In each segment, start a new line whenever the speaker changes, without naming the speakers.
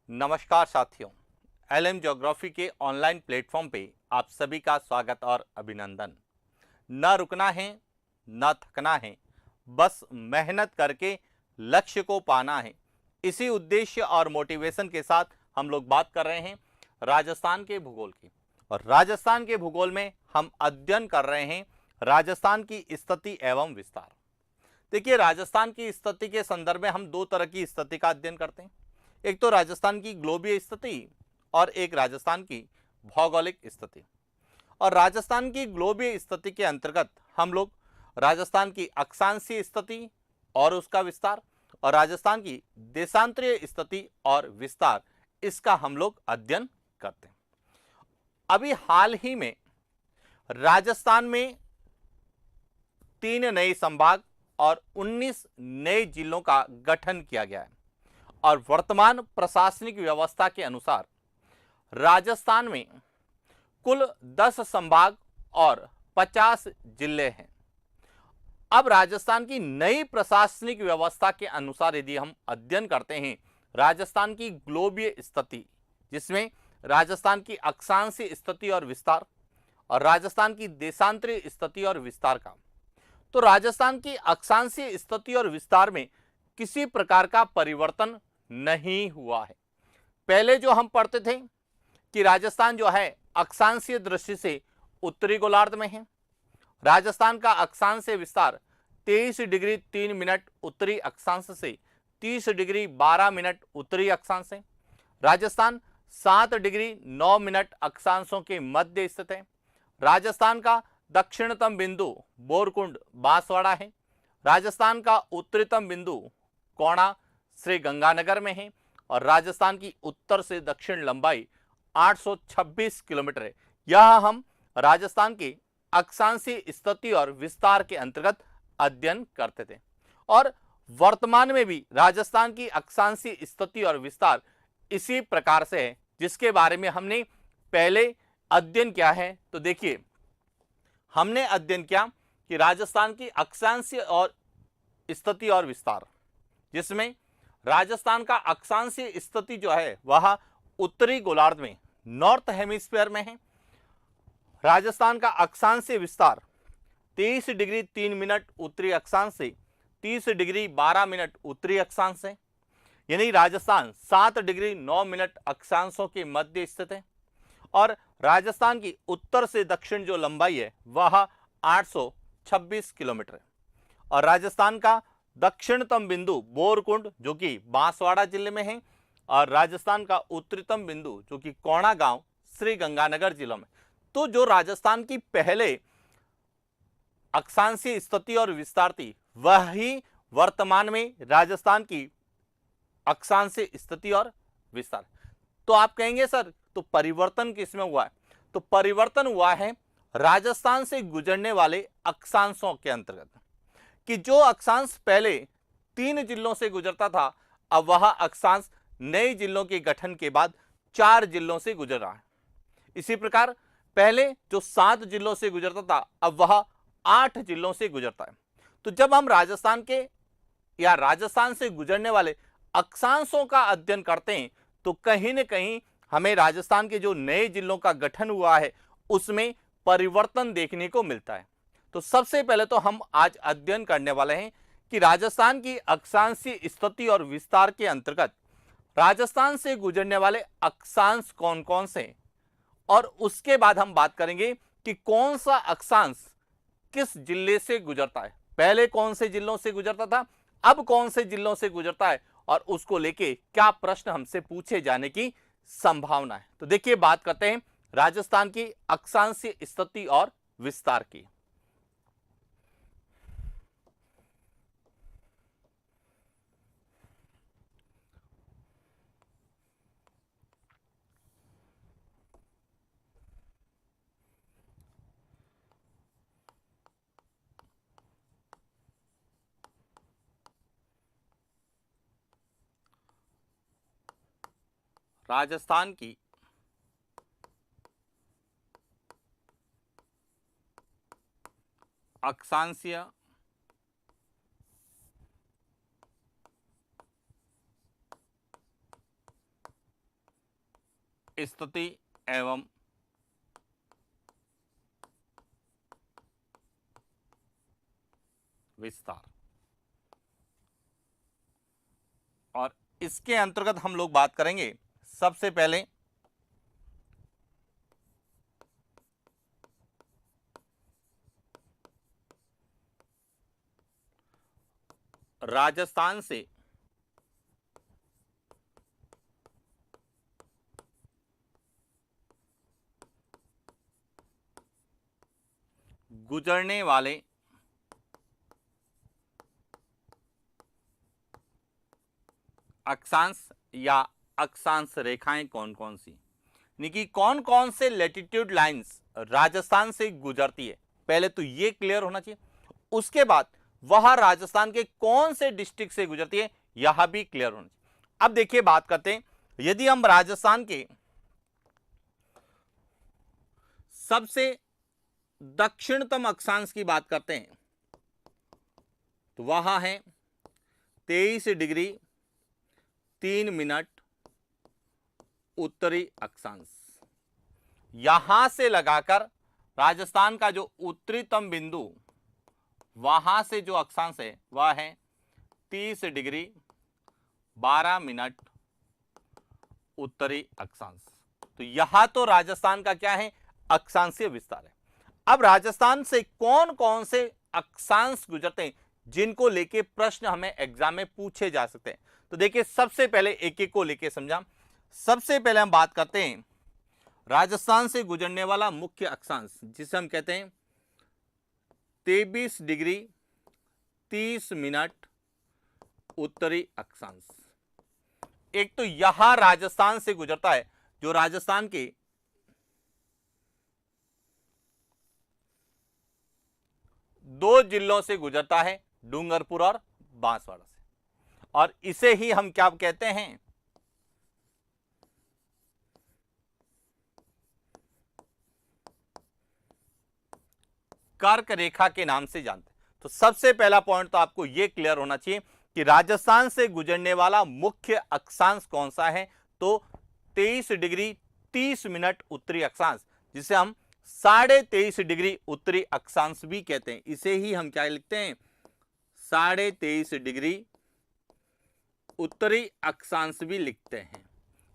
नमस्कार साथियों, LM geography के ऑनलाइन प्लेटफॉर्म पे आप सभी का स्वागत और अभिनंदन। न रुकना है, न थकना है, बस मेहनत करके लक्ष्य को पाना है। इसी उद्देश्य और मोटिवेशन के साथ हम लोग बात कर रहे हैं राजस्थान के भूगोल की। और राजस्थान के भूगोल में हम अध्ययन कर रहे हैं राजस्थान की स्थिति एवं विस्तार। देखिए, राजस्थान की स्थिति के संदर्भ में हम दो तरह की स्थिति का अध्ययन करते हैं। एक तो राजस्थान की ग्लोबीय स्थिति और एक राजस्थान की भौगोलिक स्थिति। और राजस्थान की ग्लोबीय स्थिति के अंतर्गत हम लोग राजस्थान की अक्षांशीय स्थिति और उसका विस्तार और राजस्थान की देशांतरीय स्थिति और विस्तार, इसका हम लोग अध्ययन करते हैं। अभी हाल ही में राजस्थान में 3 नए संभाग और 19 नए जिलों का गठन किया गया है। और वर्तमान प्रशासनिक व्यवस्था के अनुसार राजस्थान में कुल 10 संभाग और 50 जिले हैं। अब राजस्थान की नई प्रशासनिक व्यवस्था के अनुसार यदि हम अध्ययन करते हैं राजस्थान की ग्लोबीय स्थिति, जिसमें राजस्थान की अक्षांशीय स्थिति और विस्तार और राजस्थान की देशांतरीय स्थिति और विस्तार का, तो राजस्थान की अक्षांशीय स्थिति और विस्तार में किसी प्रकार का परिवर्तन नहीं हुआ है। पहले जो हम पढ़ते थे कि राजस्थान जो है अक्षांशीय दृष्टि से उत्तरी गोलार्ध में है। राजस्थान का अक्षांशीय विस्तार 23 डिग्री 3 मिनट उत्तरी अक्षांश से 30 डिग्री 12 मिनट उत्तरी अक्षांश से। राजस्थान 7 डिग्री 9 मिनट अक्षांशों के मध्य स्थित है। राजस्थान का दक्षिणतम बिंदु बोरकुंड बांसवाड़ा है। राजस्थान का उत्तरतम बिंदु कोणा श्री गंगानगर में है। और राजस्थान की उत्तर से दक्षिण लंबाई 826 किलोमीटर है। यह हम राजस्थान की अक्षांशीय स्थिति और विस्तार के अंतर्गत अध्ययन करते थे। और वर्तमान में भी राजस्थान की अक्षांशीय स्थिति और विस्तार इसी प्रकार से है जिसके बारे में हमने पहले अध्ययन किया है। तो देखिए, हमने अध्ययन किया कि राजस्थान की अक्षांशीय और स्थिति और विस्तार, जिसमें राजस्थान का अक्षांशीय स्थिति जो है वह उत्तरी गोलार्ध में नॉर्थ हेमिस्फीयर में है। राजस्थान का अक्षांशीय विस्तार 23 डिग्री 3 मिनट उत्तरी अक्षांश से 30 डिग्री 12 मिनट उत्तरी अक्षांश से, यानी राजस्थान 7 डिग्री 9 मिनट अक्षांशों के मध्य स्थित है। और राजस्थान की उत्तर से दक्षिण जो लंबाई है वह 826 किलोमीटर है। और राजस्थान का दक्षिणतम बिंदु बोरकुंड जो कि बांसवाड़ा जिले में है। और राजस्थान का उत्तरतम बिंदु जो कि कोणा गांव श्री गंगानगर जिलों में। तो जो राजस्थान की पहले अक्षांशीय स्थिति और विस्तार थी वही वर्तमान में राजस्थान की अक्षांशीय स्थिति और विस्तार। तो आप कहेंगे सर, तो परिवर्तन किसमें हुआ है? तो परिवर्तन हुआ है राजस्थान से गुजरने वाले अक्षांशों के अंतर्गत, कि जो अक्षांश पहले 3 जिलों से गुजरता था अब वह अक्षांश नए जिलों के गठन के बाद 4 जिलों से गुजर रहा है। इसी प्रकार पहले जो 7 जिलों से गुजरता था अब वह 8 जिलों से गुजरता है। तो जब हम राजस्थान के या राजस्थान से गुजरने वाले अक्षांशों का अध्ययन करते हैं तो कहीं न कहीं हमें राजस्थान के जो नए जिलों का गठन हुआ है उसमें परिवर्तन देखने को मिलता है। तो सबसे पहले तो हम आज अध्ययन करने वाले हैं कि राजस्थान की अक्षांशीय स्थिति और विस्तार के अंतर्गत राजस्थान से गुजरने वाले अक्षांश कौन कौन से हैं। और उसके बाद हम बात करेंगे कि कौन सा अक्षांश किस जिले से गुजरता है। पहले कौन से जिलों से गुजरता था, अब कौन से जिलों से गुजरता है और उसको लेके क्या प्रश्न हमसे पूछे जाने की संभावना है। तो देखिए, बात करते हैं राजस्थान की अक्षांशीय स्थिति और विस्तार की। राजस्थान की अक्षांशीय स्थिति एवं विस्तार। और इसके अंतर्गत हम लोग बात करेंगे सबसे पहले राजस्थान से गुजरने वाले अक्षांश या अक्षांश रेखाएं कौन कौन सी, यानी कि कौन कौन से लैटिट्यूड लाइंस राजस्थान से गुजरती है, पहले तो ये क्लियर होना चाहिए। उसके बाद वह राजस्थान के कौन से डिस्ट्रिक्ट से गुजरती है, यह भी क्लियर होना चाहिए। अब देखिए बात करते हैं, यदि हम राजस्थान के सबसे दक्षिणतम अक्षांश की बात करते हैं तो वह है 23 डिग्री 3 मिनट उत्तरी अक्षांश। यहां से लगाकर राजस्थान का जो उत्तरीतम बिंदु, वहां से जो अक्षांश है वह है 30 डिग्री 12 मिनट उत्तरी अक्षांश। तो यहां तो राजस्थान का क्या है, अक्षांशीय विस्तार है। अब राजस्थान से कौन कौन से अक्षांश गुजरते हैं जिनको लेके प्रश्न हमें एग्जाम में पूछे जा सकते हैं, तो देखिए सबसे पहले एक एक को लेके समझा। सबसे पहले हम बात करते हैं राजस्थान से गुजरने वाला मुख्य अक्षांश, जिसे हम कहते हैं 23 डिग्री 30 मिनट उत्तरी अक्षांश। एक तो यहां राजस्थान से गुजरता है, जो राजस्थान के दो जिलों से गुजरता है, डूंगरपुर और बांसवाड़ा से, और इसे ही हम क्या कहते हैं, कर्क रेखा के नाम से जानते हैं। तो सबसे पहला पॉइंट तो आपको यह क्लियर होना चाहिए कि राजस्थान से गुजरने वाला मुख्य अक्षांश कौन सा है, तो 23 डिग्री 30 मिनट उत्तरी अक्षांश, जिसे हम 23.5 डिग्री उत्तरी अक्षांश भी कहते हैं। इसे ही हम क्या लिखते हैं, 23.5 डिग्री उत्तरी अक्षांश भी लिखते हैं,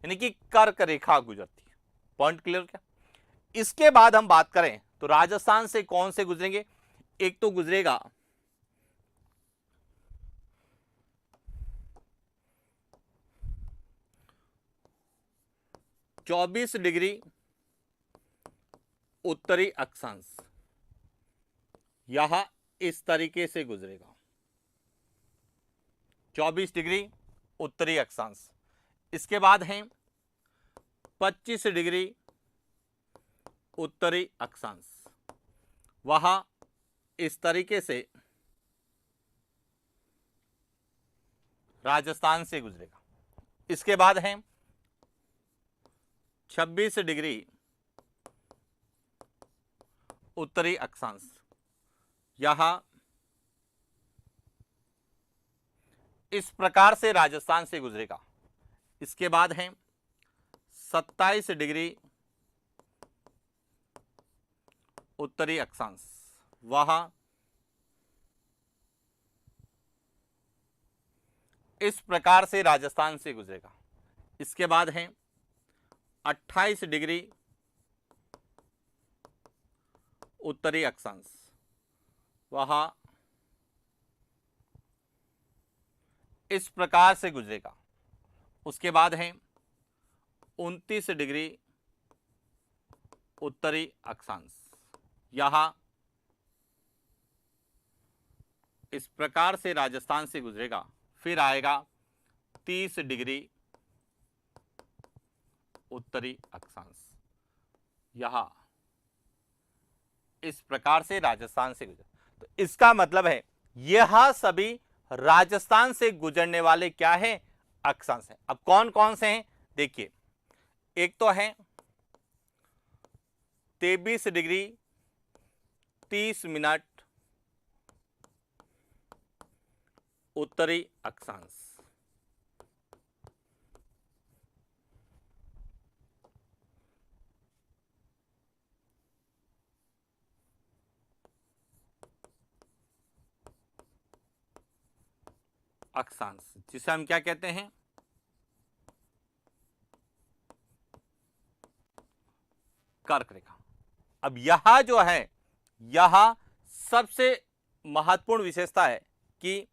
यानी कि कर्क रेखा गुजरती है। पॉइंट क्लियर क्या। इसके बाद हम बात करें तो राजस्थान से कौन से गुजरेंगे, एक तो गुजरेगा 24 डिग्री उत्तरी अक्षांश, यह इस तरीके से गुजरेगा 24 डिग्री उत्तरी अक्षांश। इसके बाद है 25 डिग्री उत्तरी अक्षांश, वह इस तरीके से राजस्थान से गुजरेगा। इसके बाद है 26 डिग्री उत्तरी अक्षांश, यह इस प्रकार से राजस्थान से गुजरेगा। इसके बाद है 27 डिग्री उत्तरी अक्षांश, वह इस प्रकार से राजस्थान से गुजरेगा। इसके बाद है 28 डिग्री उत्तरी अक्षांश, वह इस प्रकार से गुजरेगा। उसके बाद है 29 डिग्री उत्तरी अक्षांश, यह इस प्रकार से राजस्थान से गुजरेगा। फिर आएगा 30 डिग्री उत्तरी अक्षांश, यह इस प्रकार से राजस्थान से गुजर। तो इसका मतलब है यह सभी राजस्थान से गुजरने वाले क्या है, अक्षांश है। अब कौन कौन से हैं देखिए, एक तो है 23 डिग्री 30 मिनट उत्तरी अक्षांश, अक्षांश, जिसे हम क्या कहते हैं, कर्क रेखा। अब यह जो है, यह सबसे महत्वपूर्ण विशेषता है कि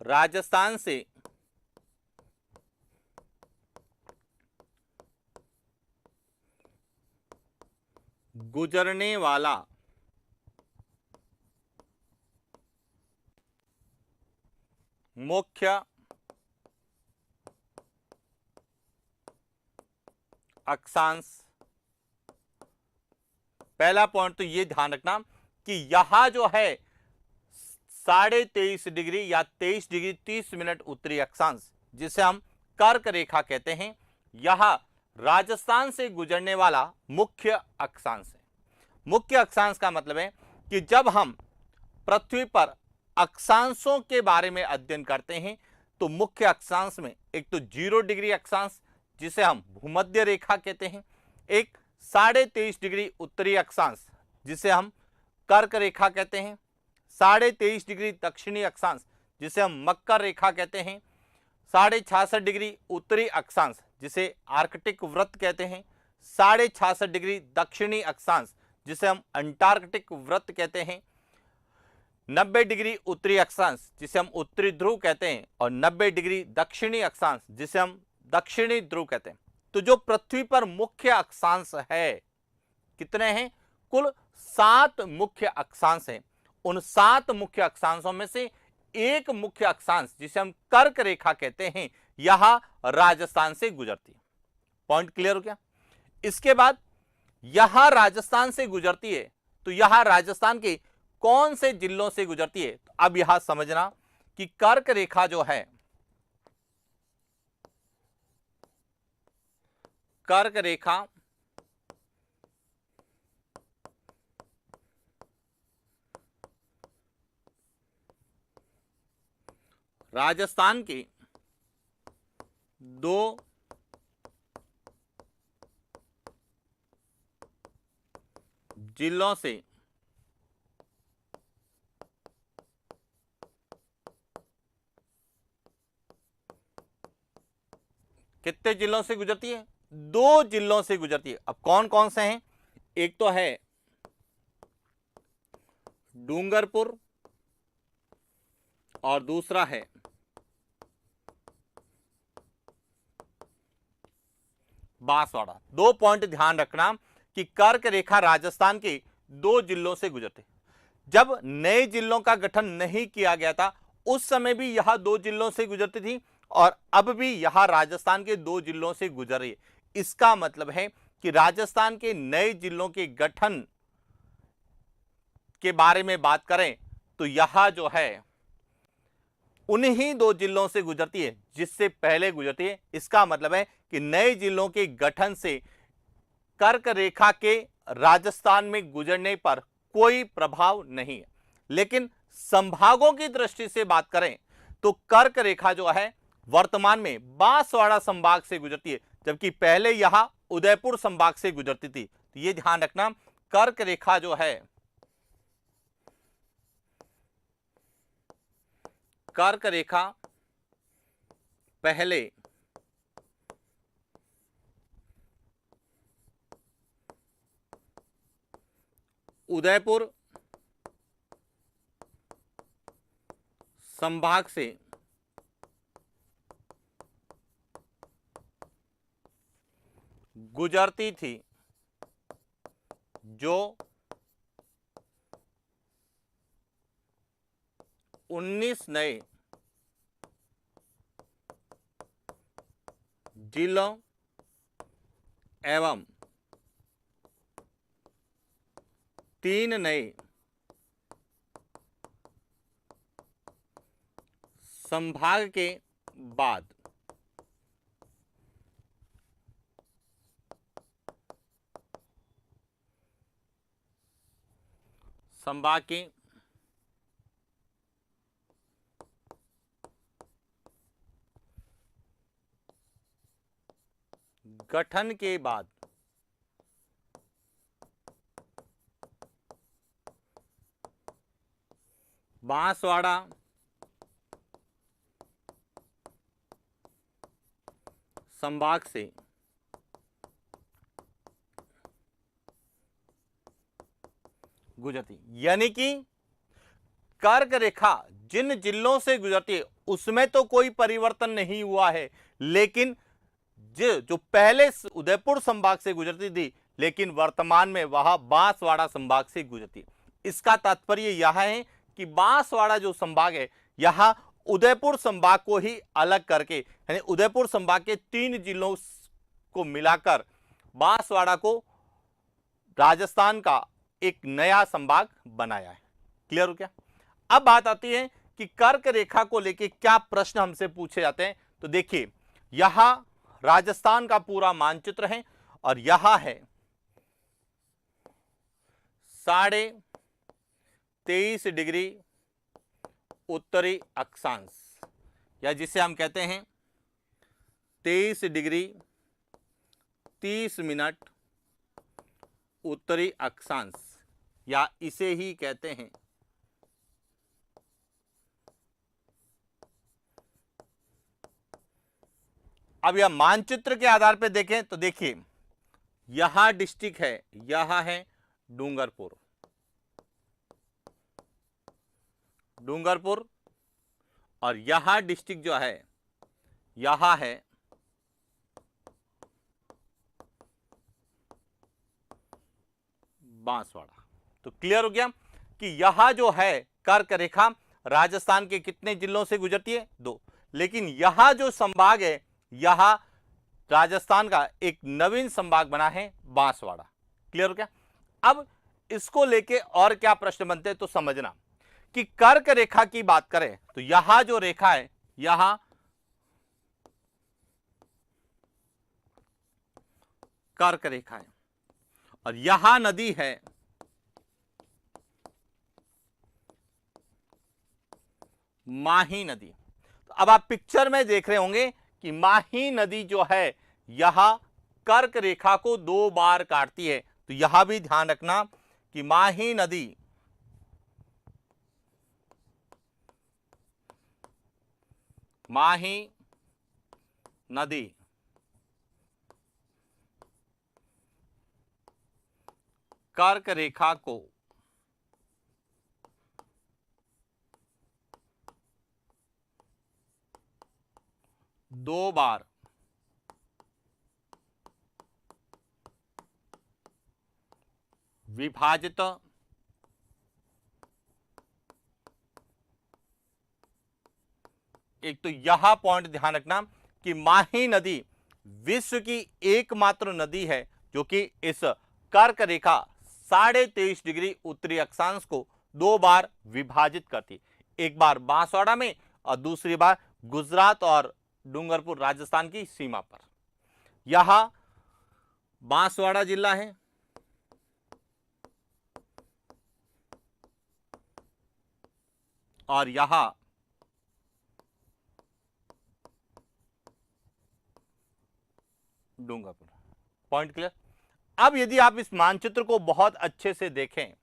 राजस्थान से गुजरने वाला मुख्य अक्षांश, पहला पॉइंट तो ये ध्यान रखना कि यह जो है 23.5 डिग्री या 23 डिग्री 30 मिनट उत्तरी अक्षांश, जिसे हम कर्क रेखा कहते हैं, यह राजस्थान से गुजरने वाला मुख्य अक्षांश है। मुख्य अक्षांश का मतलब है कि जब हम पृथ्वी पर अक्षांशों के बारे में अध्ययन करते हैं तो मुख्य अक्षांश में एक तो 0 डिग्री अक्षांश, जिसे हम भूमध्य रेखा कहते हैं, एक 23.5 डिग्री उत्तरी अक्षांश, जिसे हम कर्क रेखा कहते हैं, 23.5 डिग्री दक्षिणी अक्षांश, जिसे हम मकर रेखा कहते हैं, 66.5 डिग्री उत्तरी अक्षांश, जिसे आर्कटिक वृत्त कहते हैं, 66.5 डिग्री दक्षिणी अक्षांश, जिसे हम अंटार्कटिक वृत्त कहते हैं, 90 डिग्री उत्तरी अक्षांश, जिसे हम उत्तरी ध्रुव कहते हैं, और 90 डिग्री दक्षिणी अक्षांश, जिसे हम दक्षिणी ध्रुव कहते हैं। तो जो पृथ्वी पर मुख्य अक्षांश है, कितने हैं? कुल 7 मुख्य अक्षांश हैं। उन 7 मुख्य अक्षांशों में से एक मुख्य अक्षांश, जिसे हम कर्क रेखा कहते हैं, यह राजस्थान से गुजरती है। पॉइंट क्लियर हो गया? इसके बाद यह राजस्थान से गुजरती है, तो यह राजस्थान के कौन से जिलों से गुजरती है? तो अब यह समझना कि कर्क रेखा जो है, कर्क रेखा राजस्थान के 2 जिलों से कितने जिलों से गुजरती है? 2 जिलों से गुजरती है। अब कौन कौन से हैं? एक तो है डूंगरपुर और दूसरा है बांसवाड़ा। 2 पॉइंट ध्यान रखना कि कर्क रेखा राजस्थान के 2 जिलों से गुजरते। जब नए जिलों का गठन नहीं किया गया था उस समय भी यह 2 जिलों से गुजरती थी और अब भी यह राजस्थान के 2 जिलों से गुजर रही है। इसका मतलब है कि राजस्थान के नए जिलों के गठन के बारे में बात करें तो यह जो है उन्हीं 2 जिलों से गुजरती है जिससे पहले गुजरती है। इसका मतलब है कि नए जिलों के गठन से कर्क रेखा के राजस्थान में गुजरने पर कोई प्रभाव नहीं है। लेकिन संभागों की दृष्टि से बात करें तो कर्क रेखा जो है वर्तमान में बांसवाड़ा संभाग से गुजरती है, जबकि पहले यह उदयपुर संभाग से गुजरती थी। तो ये ध्यान रखना, कर्क रेखा जो है, कर्क रेखा पहले उदयपुर संभाग से गुजरती थी, जो 19 नए जिलों एवं 3 नए संभाग के बाद संभाग के गठन के बाद बांसवाड़ा संभाग से गुजरती, यानी कि कर्क रेखा जिन जिलों से गुजरती है उसमें तो कोई परिवर्तन नहीं हुआ है, लेकिन जो पहले उदयपुर संभाग से गुजरती थी लेकिन वर्तमान में वह बांसवाड़ा संभाग से गुजरती है। इसका तात्पर्य यह है कि बांसवाड़ा जो संभाग है यह उदयपुर संभाग को ही अलग करके, यानी उदयपुर संभाग के 3 जिलों को मिलाकर बांसवाड़ा को राजस्थान का एक नया संभाग बनाया है। क्लियर हो क्या? अब बात आती है कि कर्क रेखा को लेके क्या प्रश्न हमसे पूछे जाते हैं। तो देखिए, यहां राजस्थान का पूरा मानचित्र है और यहां है 23.5 डिग्री उत्तरी अक्षांश, या जिसे हम कहते हैं 23 डिग्री 30 मिनट उत्तरी अक्षांश, या इसे ही कहते हैं अब यह मानचित्र के आधार पर देखें तो देखिए, यहां डिस्ट्रिक्ट है, यहां है डूंगरपुर, और यहां डिस्ट्रिक्ट जो है यहां है बांसवाड़ा। तो क्लियर हो गया कि यहां जो है कर्क रेखा राजस्थान के कितने जिलों से गुजरती है? 2। लेकिन यहां जो संभाग है यहां राजस्थान का एक नवीन संभाग बना है बांसवाड़ा। क्लियर हो गया? अब इसको लेके और क्या प्रश्न बनते हैं तो समझना कि कर्क रेखा की बात करें तो यहां जो रेखा है यहां कर्क रेखा है और यहां नदी है माही नदी। तो अब आप पिक्चर में देख रहे होंगे कि माही नदी जो है यहां कर्क रेखा को 2 बार काटती है। तो यहां भी ध्यान रखना कि माही नदी कर्क रेखा को दो बार विभाजित एक तो यह पॉइंट ध्यान रखना कि माही नदी विश्व की एकमात्र नदी है जो कि इस कर्क रेखा 23.5 डिग्री उत्तरी अक्षांश को 2 बार विभाजित करती, एक बार बांसवाड़ा में और दूसरी बार गुजरात और डूंगरपुर राजस्थान की सीमा पर। यहां बांसवाड़ा जिला है और यहां डूंगरपुर। Point clear? अब यदि आप इस मानचित्र को बहुत अच्छे से देखें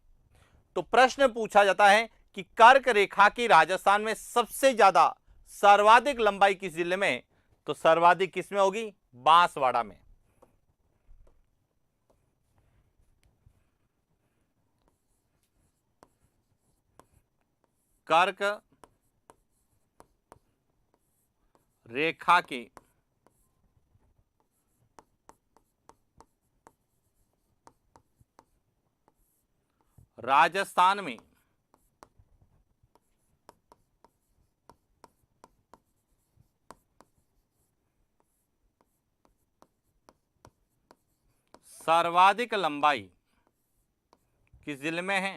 तो प्रश्न पूछा जाता है कि कर्क रेखा की राजस्थान में सबसे ज्यादा सर्वाधिक लंबाई किस जिले में है? तो सर्वाधिक किस में होगी? बांसवाड़ा में। कर्क रेखा की राजस्थान में सर्वाधिक लंबाई किस जिले में है?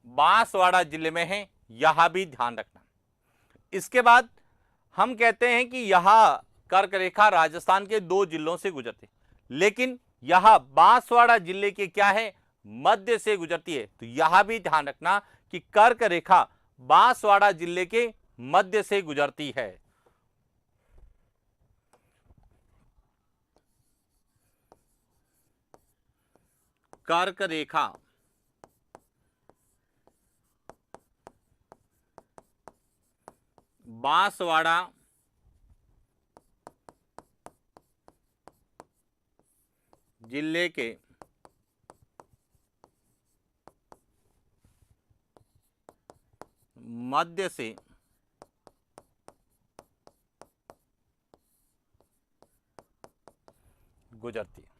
बांसवाड़ा जिले में है, यह भी ध्यान रखना। इसके बाद हम कहते हैं कि यह कर्क रेखा राजस्थान के 2 जिलों से गुजरती, लेकिन यह बांसवाड़ा जिले के क्या है? मध्य से गुजरती है। तो यह भी ध्यान रखना कि कर्क रेखा बांसवाड़ा जिले के मध्य से गुजरती है। कर्क रेखा बांसवाड़ा जिले के मध्य से गुजरती है।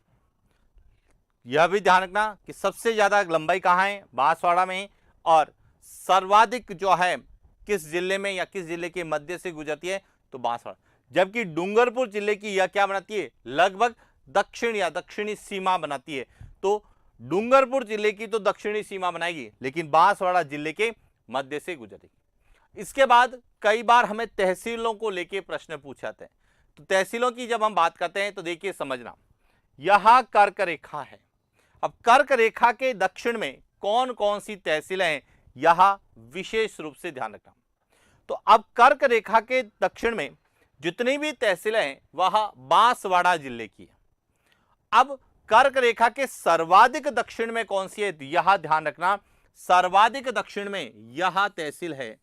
यह भी ध्यान रखना कि सबसे ज्यादा लंबाई कहाँ है, बांसवाड़ा में, और सर्वाधिक जो है किस जिले में या किस जिले के मध्य से गुजरती है, तो बांसवाड़ा। जबकि डूंगरपुर जिले की यह क्या बनाती है, लगभग दक्षिण या दक्षिणी सीमा बनाती है। तो डूंगरपुर जिले की तो दक्षिणी सीमा बनाएगी, लेकिन बांसवाड़ा जिले के मध्य से गुजरेगी। इसके बाद कई बार हमें तहसीलों को लेके प्रश्न पूछे जाते हैं। तो तहसीलों की जब हम बात करते हैं तो देखिए समझना, यह कर्क रेखा है। अब कर्क रेखा के दक्षिण में कौन कौन सी तहसीलें हैं, यह विशेष रूप से ध्यान रखना। तो अब कर्क रेखा के दक्षिण में जितनी भी तहसीलें हैं वह बांसवाड़ा जिले की है। अब कर्क रेखा के सर्वाधिक दक्षिण में कौन सी है, यह ध्यान रखना, सर्वाधिक दक्षिण में यह तहसील है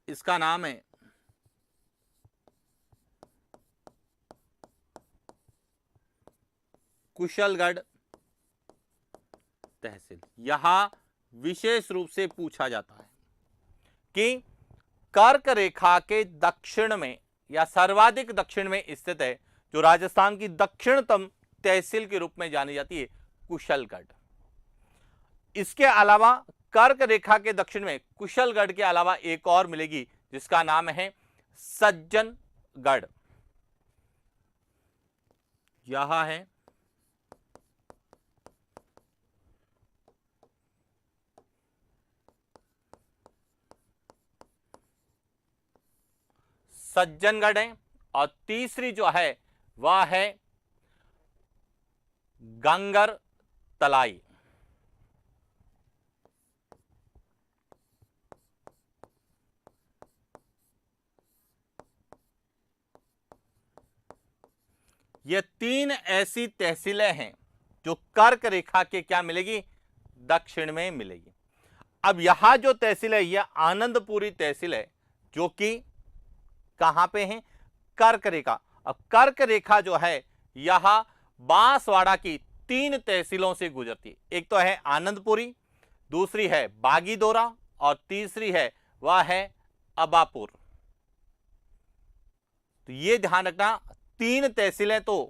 इसका नाम है कुशलगढ़ तहसील। यहां विशेष रूप से पूछा जाता है कि कर्क रेखा के दक्षिण में या सर्वाधिक दक्षिण में स्थित है, जो राजस्थान की दक्षिणतम तहसील के रूप में जानी जाती है, कुशलगढ़। इसके अलावा कर्क रेखा के दक्षिण में कुशलगढ़ के अलावा एक और मिलेगी जिसका नाम है सज्जनगढ़। यह है सज्जनगढ़ है, और तीसरी जो है वह है गंगर तलाई। ये तीन ऐसी तहसीलें हैं जो कर्क रेखा के क्या मिलेगी, दक्षिण में मिलेगी। अब यहां जो तहसील है यह आनंदपुरी तहसील है, जो कि कहां पे है, कर्क रेखा। अब कर्क रेखा जो है यह बांसवाड़ा की तीन तहसीलों से गुजरती है। एक तो है आनंदपुरी, दूसरी है बागीदोरा, और तीसरी है वह है अबापुर। तो ये ध्यान रखना, तीन तहसीलें तो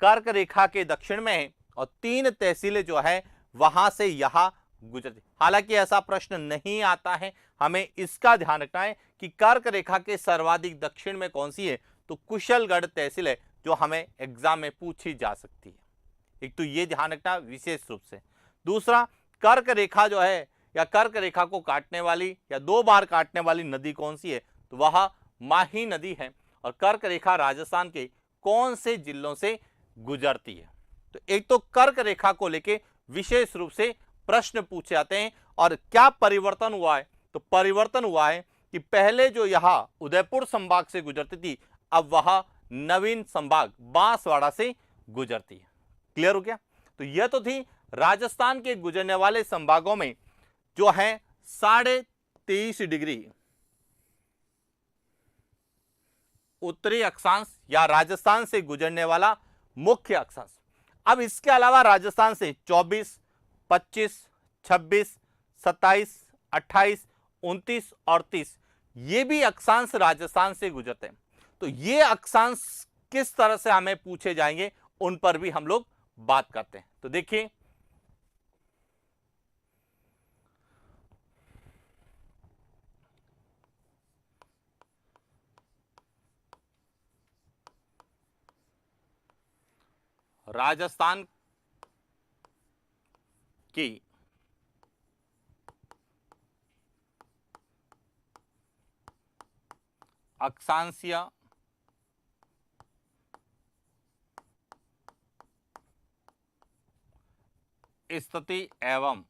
कर्क रेखा के दक्षिण में है और तीन तहसीलें जो है वहां से यहां गुजरती। हालांकि ऐसा प्रश्न नहीं आता है, हमें इसका ध्यान रखना है कि कर्क रेखा के सर्वाधिक दक्षिण में कौन सी है, तो कुशलगढ़ तहसील है, जो हमें एग्जाम में पूछी जा सकती है। एक तो ये ध्यान रखना विशेष रूप से। दूसरा, कर्क रेखा जो है या कर्क रेखा को काटने वाली या दो बार काटने वाली नदी कौन सी है, तो वह माही नदी है। और कर्क रेखा राजस्थान के कौन से जिलों से गुजरती है। तो एक तो कर्क रेखा को लेके विशेष रूप से प्रश्न पूछे जाते हैं। और क्या परिवर्तन हुआ है, तो परिवर्तन हुआ है कि पहले जो यहां उदयपुर संभाग से गुजरती थी, अब वह नवीन संभाग बांसवाड़ा से गुजरती है। क्लियर हो गया। तो यह तो थी राजस्थान के गुजरने वाले संभागों में जो है 23.5 डिग्री उत्तरी अक्षांश या राजस्थान से गुजरने वाला मुख्य अक्षांश। अब इसके अलावा राजस्थान से 24, 25, 26, 27, 28, 29 और 30 ये भी अक्षांश राजस्थान से गुजरते हैं। तो ये अक्षांश किस तरह से हमें पूछे जाएंगे, उन पर भी हम लोग बात करते हैं। तो देखिए, राजस्थान की अक्षांशीय स्थिति एवं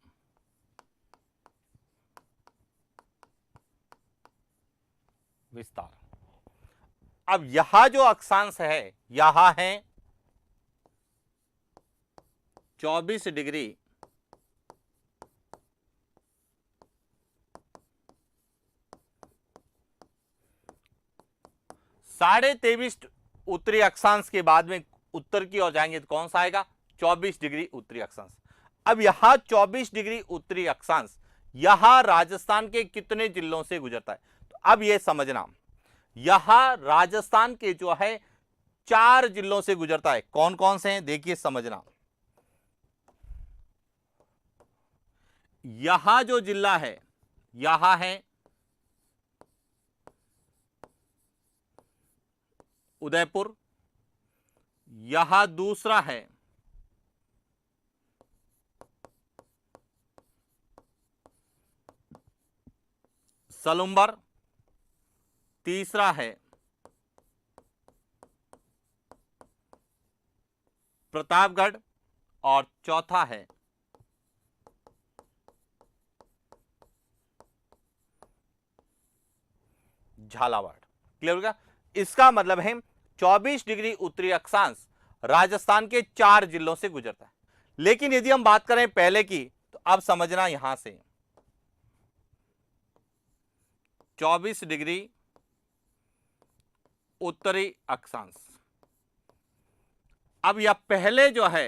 विस्तार, अब यहां जो अक्षांश है यहां है 24 डिग्री 23.5 उत्तरी अक्षांश के बाद में उत्तर की ओर जाएंगे तो कौन सा आएगा 24 डिग्री उत्तरी अक्षांश। अब यहां 24 डिग्री उत्तरी अक्षांश यहां राजस्थान के कितने जिलों से गुजरता है, तो अब यह समझना यहां राजस्थान के जो है 4 जिलों से गुजरता है। कौन कौन से हैं देखिए समझना। यहां जो जिला है यहां है उदयपुर, यहां दूसरा है सलुंबर, तीसरा है प्रतापगढ़ और चौथा है झालावाड़। क्लियर हो गया। इसका मतलब है 24 डिग्री उत्तरी अक्षांश राजस्थान के 4 जिलों से गुजरता है। लेकिन यदि हम बात करें पहले की तो अब समझना यहां से 24 डिग्री उत्तरी अक्षांश, अब यह पहले जो है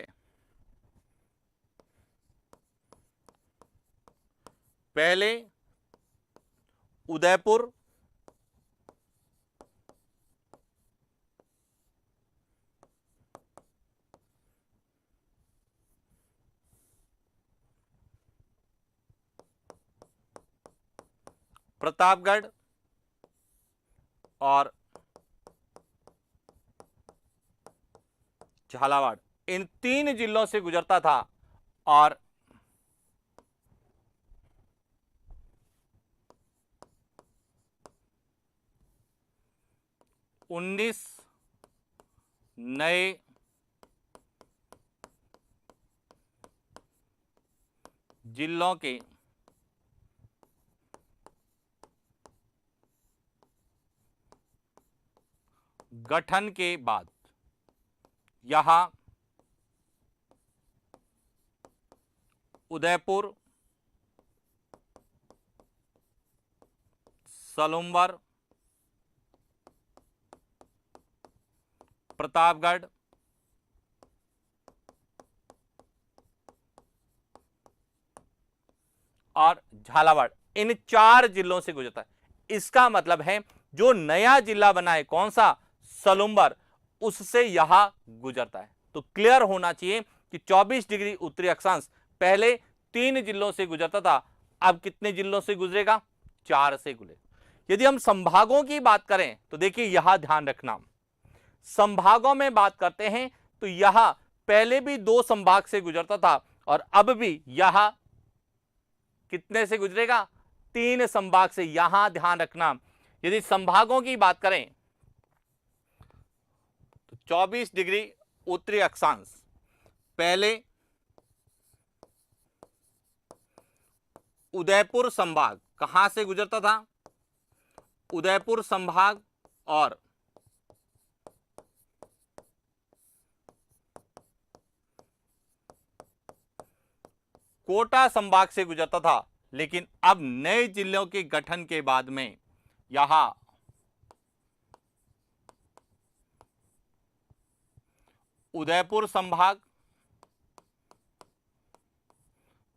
पहले उदयपुर, प्रतापगढ़ और झालावाड़, इन 3 जिलों से गुजरता था और उन्नीस नए जिलों के गठन के बाद यहां उदयपुर, सलुंबर, प्रतापगढ़ और झालावाड़, इन 4 जिलों से गुजरता है। इसका मतलब है जो नया जिला बना है कौन सा सलुंबर, उससे यहां गुजरता है। तो क्लियर होना चाहिए कि 24 डिग्री उत्तरी अक्षांश पहले 3 जिलों से गुजरता था, अब कितने जिलों से गुजरेगा 4 से गुजरेगा। यदि हम संभागों की बात करें तो देखिए यहां ध्यान रखना, संभागों में बात करते हैं तो यहां पहले भी 2 संभाग से गुजरता था और अब भी यहां कितने से गुजरेगा 3 संभाग से। यहां ध्यान रखना यदि संभागों की बात करें तो 24 डिग्री उत्तरी अक्षांश पहले उदयपुर संभाग कहां से गुजरता था, उदयपुर संभाग और कोटा संभाग से गुजरता था। लेकिन अब नए जिलों के गठन के बाद में यहां उदयपुर संभाग,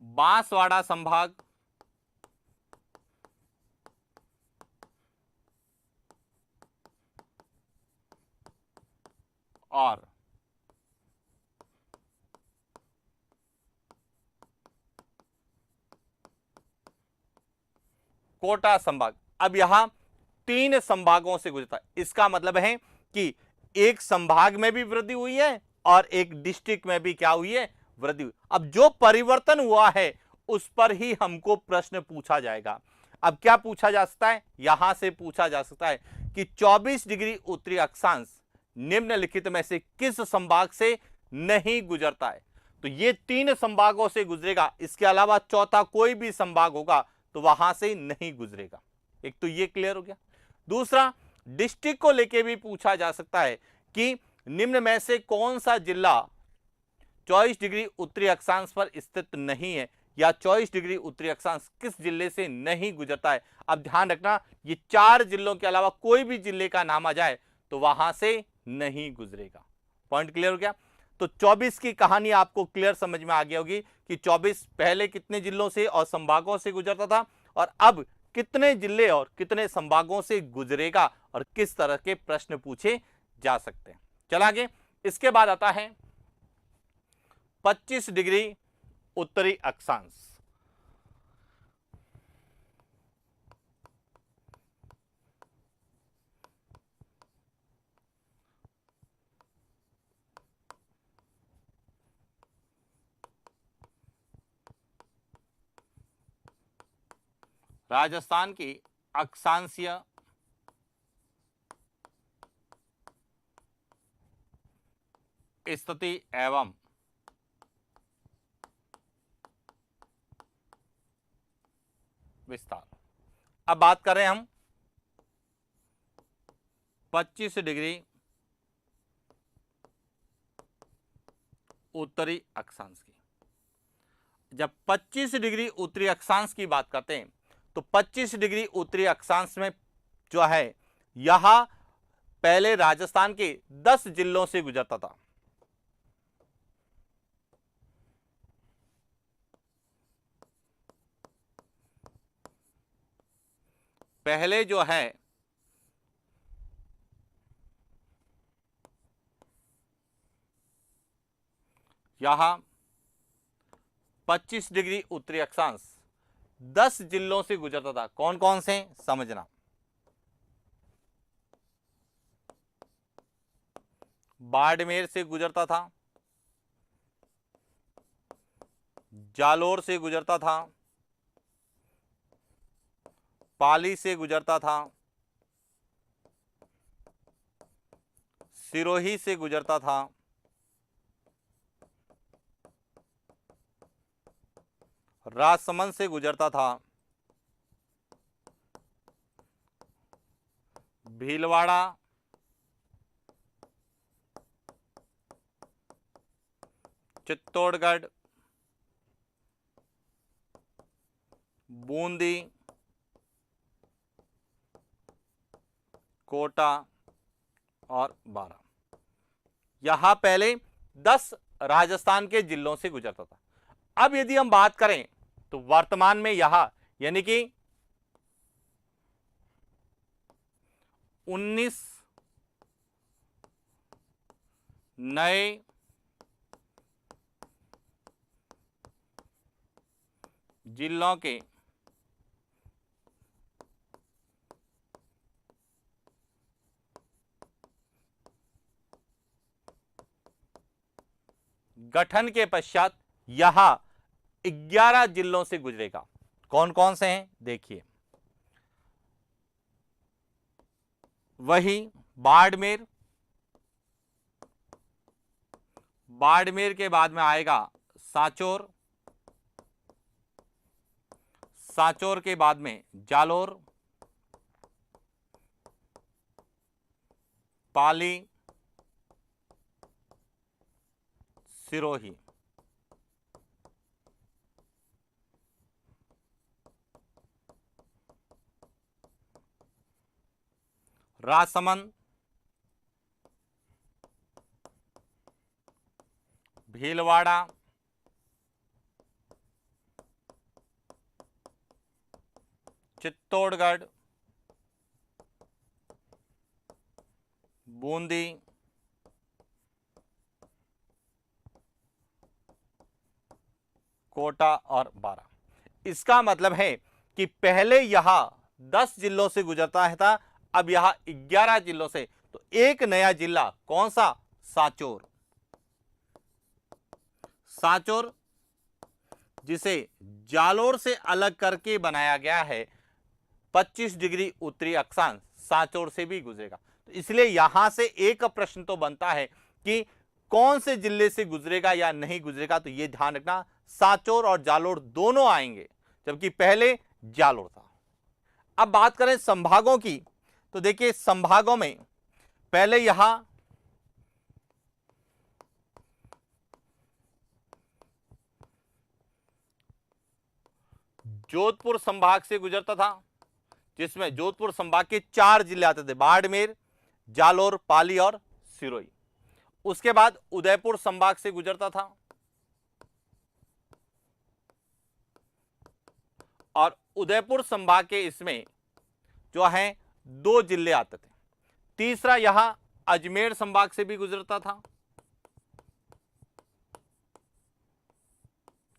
बांसवाड़ा संभाग और कोटा संभाग, अब यहां 3 संभागों से गुजरता है। इसका मतलब है कि एक संभाग में भी वृद्धि हुई है और एक डिस्ट्रिक्ट में भी क्या हुई है वृद्धि हुई। अब जो परिवर्तन हुआ है उस पर ही हमको प्रश्न पूछा जाएगा। अब क्या पूछा जा सकता है, यहां से पूछा जा सकता है कि 24 डिग्री उत्तरी अक्षांश निम्नलिखित में से किस संभाग से नहीं गुजरता है। तो ये 3 संभागों से गुजरेगा, इसके अलावा चौथा कोई भी संभाग होगा तो वहां से नहीं गुजरेगा। एक तो ये क्लियर हो गया। दूसरा, डिस्ट्रिक्ट को लेके भी पूछा जा सकता है कि निम्न में से कौन सा जिला 24 डिग्री उत्तरी अक्षांश पर स्थित नहीं है, या 24 डिग्री उत्तरी अक्षांश किस जिले से नहीं गुजरता है। अब ध्यान रखना, ये 4 जिलों के अलावा कोई भी जिले का नाम आ जाए तो वहां से नहीं गुजरेगा। पॉइंट क्लियर हो गया। तो 24 की कहानी आपको क्लियर समझ में आ गई होगी कि 24 पहले कितने जिलों से और संभागों से गुजरता था, और अब कितने जिले और कितने संभागों से गुजरेगा, और किस तरह के प्रश्न पूछे जा सकते हैं। चल आगे। इसके बाद आता है 25 डिग्री उत्तरी अक्षांश। राजस्थान की अक्षांशीय स्थिति एवं विस्तार। अब बात करें हम 25 डिग्री उत्तरी अक्षांश की। जब 25 डिग्री उत्तरी अक्षांश की बात करते हैं तो 25 डिग्री उत्तरी अक्षांश में जो है यहां पहले राजस्थान के 10 जिलों से गुजरता था। पहले जो है यहां 25 डिग्री उत्तरी अक्षांश 10 जिलों से गुजरता था। कौन कौन से समझना। बाड़मेर से गुजरता था, जालोर से गुजरता था, पाली से गुजरता था, सिरोही से गुजरता था, राजसमंद से गुजरता था, भीलवाड़ा, चित्तौड़गढ़, बूंदी, कोटा और बारां। यहां पहले 10 राजस्थान के जिलों से गुजरता था। अब यदि हम बात करें तो वर्तमान में यहां यानी कि 19 नए जिलों के गठन के पश्चात यहां 11 जिलों से गुजरेगा। कौन कौन से हैं देखिए। वही बाड़मेर, बाड़मेर के बाद में आएगा सांचौर, सांचौर के बाद में जालोर, पाली, सिरोही। राजसमंद, भीलवाड़ा, चित्तौड़गढ़, बूंदी, कोटा और बारां। इसका मतलब है कि पहले यहां 10 जिलों से गुजरता है था, अब यहां 11 जिलों से। तो एक नया जिला कौन सा, सांचौर। सांचौर जिसे जालोर से अलग करके बनाया गया है, 25 डिग्री उत्तरी अक्षांश सांचौर से भी गुजरेगा। तो इसलिए यहां से एक प्रश्न तो बनता है कि कौन से जिले से गुजरेगा या नहीं गुजरेगा। तो यह ध्यान रखना, सांचौर और जालोर दोनों आएंगे, जबकि पहले जालोर था। अब बात करें संभागों की, तो देखिए संभागों में पहले यहां जोधपुर संभाग से गुजरता था, जिसमें जोधपुर संभाग के 4 जिले आते थे, बाड़मेर, जालोर, पाली और सिरोही। उसके बाद उदयपुर संभाग से गुजरता था और उदयपुर संभाग के इसमें जो है 2 जिले आते थे। तीसरा यहां अजमेर संभाग से भी गुजरता था,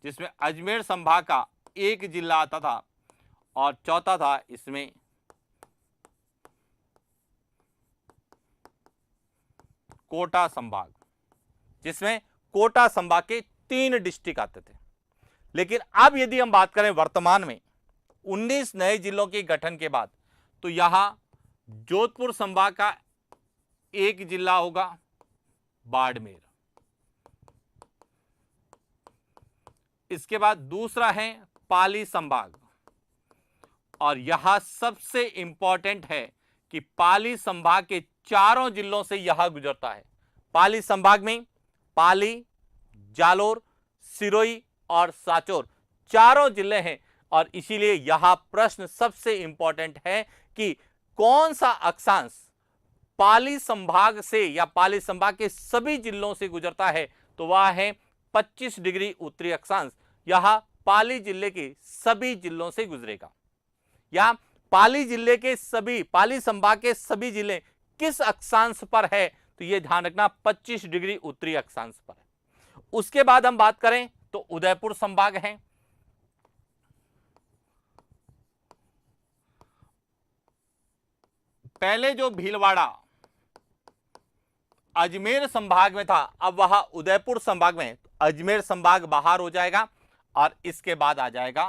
जिसमें अजमेर संभाग का 1 जिला आता था और चौथा था इसमें कोटा संभाग, जिसमें कोटा संभाग के 3 डिस्ट्रिक्ट आते थे। लेकिन अब यदि हम बात करें वर्तमान में 19 नए जिलों के गठन के बाद, तो यहां जोधपुर संभाग का 1 जिला होगा, बाड़मेर। इसके बाद दूसरा है पाली संभाग, और यहां सबसे इंपॉर्टेंट है कि पाली संभाग के 4 जिलों से यहां गुजरता है। पाली संभाग में पाली, जालोर, सिरोही और सांचौर 4 जिले हैं, और इसीलिए यहां प्रश्न सबसे इंपॉर्टेंट है कि कौन सा अक्षांश पाली संभाग से या पाली संभाग के सभी जिलों से गुजरता है, तो वह है 25 डिग्री उत्तरी अक्षांश। यह पाली जिले के सभी जिलों से गुजरेगा। या पाली जिले के सभी, पाली संभाग के सभी जिले किस अक्षांश पर है, तो यह ध्यान रखना 25 डिग्री उत्तरी अक्षांश पर है। उसके बाद हम बात करें तो उदयपुर संभाग है, पहले जो भीलवाड़ा अजमेर संभाग में था, अब वह उदयपुर संभाग में, अजमेर संभाग बाहर हो जाएगा और इसके बाद आ जाएगा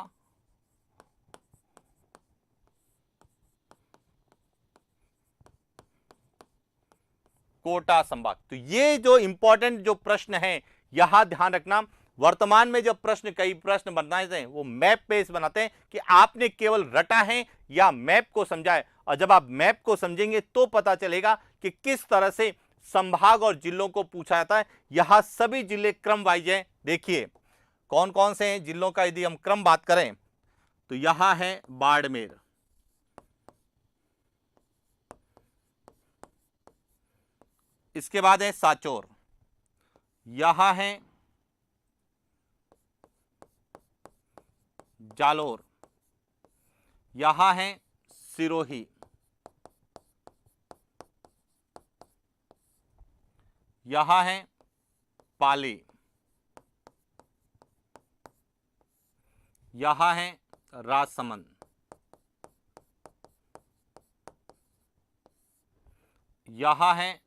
कोटा संभाग। तो ये जो इंपॉर्टेंट जो प्रश्न है यहां ध्यान रखना। वर्तमान में जब कई प्रश्न बनाते हैं वो मैप पे बनाते हैं कि आपने केवल रटा है या मैप को समझा है, और जब आप मैप को समझेंगे तो पता चलेगा कि किस तरह से संभाग और जिलों को पूछा जाता है। यहां सभी जिले क्रम वाइज हैं। देखिए कौन कौन से हैं जिलों का, यदि हम क्रम बात करें तो यहां है बाड़मेर, इसके बाद है सांचौर, यहां है जालोर, यहां है सिरोही, यहां है पाली, यहां है राजसमंद, यहां है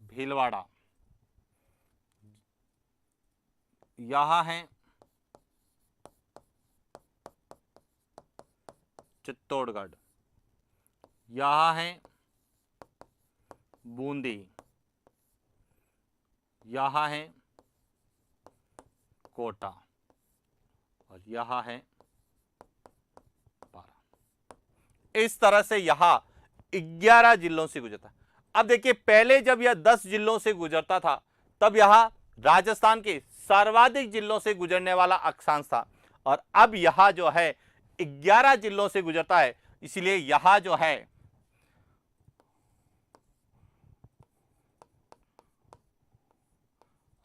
भीलवाड़ा, यहां है चित्तौड़गढ़, यहां है बूंदी, यहां है कोटा और यहां है पारा। इस तरह से यहां 11 जिलों से गुजरता। अब देखिए पहले जब यह 10 जिलों से गुजरता था तब यहां राजस्थान के सर्वाधिक जिलों से गुजरने वाला अक्षांश था, और अब यहां जो है 11 जिलों से गुजरता है। इसलिए यहां जो है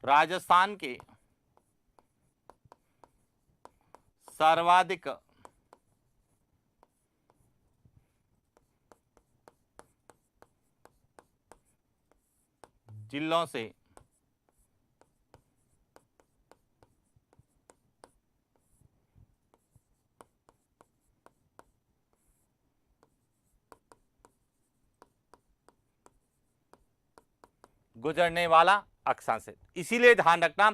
राजस्थान के सर्वाधिक जिलों से गुजरने वाला अक्षांश है। इसीलिए ध्यान रखना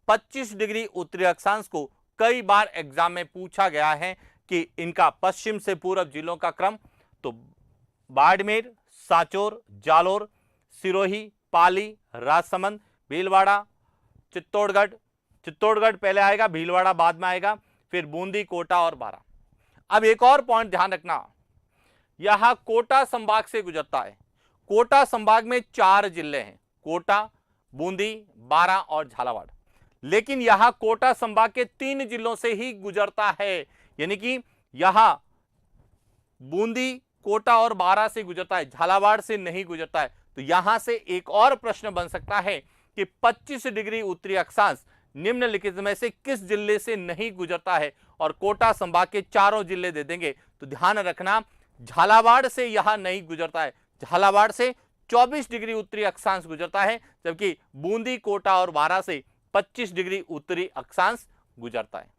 25 डिग्री उत्तरी अक्षांश को कई बार एग्जाम में पूछा गया है कि इनका पश्चिम से पूर्व जिलों का क्रम, तो बाड़मेर, सांचौर, जालोर, सिरोही, पाली, राजसमंद, भीलवाड़ा, चित्तौड़गढ़ पहले आएगा, भीलवाड़ा बाद में आएगा, फिर बूंदी, कोटा और बारां। अब एक और पॉइंट ध्यान रखना, यहां कोटा संभाग से गुजरता है। कोटा संभाग में 4 जिले हैं, कोटा, बूंदी, बारां और झालावाड़। लेकिन यहां कोटा संभाग के 3 जिलों से ही गुजरता है, यानी कि यहां बूंदी, कोटा और बारां से गुजरता है, झालावाड़ से नहीं गुजरता है। तो यहां से एक और प्रश्न बन सकता है कि 25 डिग्री उत्तरी अक्षांश निम्नलिखित में से किस जिले से नहीं गुजरता है, और कोटा संभाग के चारों जिले दे देंगे। तो ध्यान रखना, झालावाड़ से यहां नहीं गुजरता है, झालावाड़ से 24 डिग्री उत्तरी अक्षांश गुजरता है, जबकि बूंदी, कोटा और बारां से 25 डिग्री उत्तरी अक्षांश गुजरता है।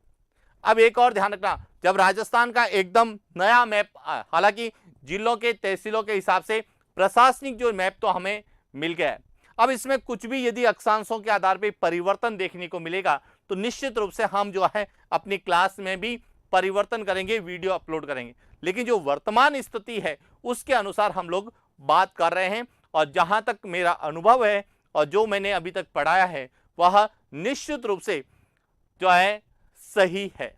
अब एक और ध्यान रखना, जब राजस्थान का एकदम नया मैप, हालांकि जिलों के तहसीलों के हिसाब से प्रशासनिक जो मैप तो हमें मिल गया है, अब इसमें कुछ भी यदि अक्षांशों के आधार पर परिवर्तन देखने को मिलेगा तो निश्चित रूप से हम जो है अपनी क्लास में भी परिवर्तन करेंगे, वीडियो अपलोड करेंगे। लेकिन जो वर्तमान स्थिति है उसके अनुसार हम लोग बात कर रहे हैं, और जहां तक मेरा अनुभव है और जो मैंने अभी तक पढ़ाया है वह निश्चित रूप से जो है सही है।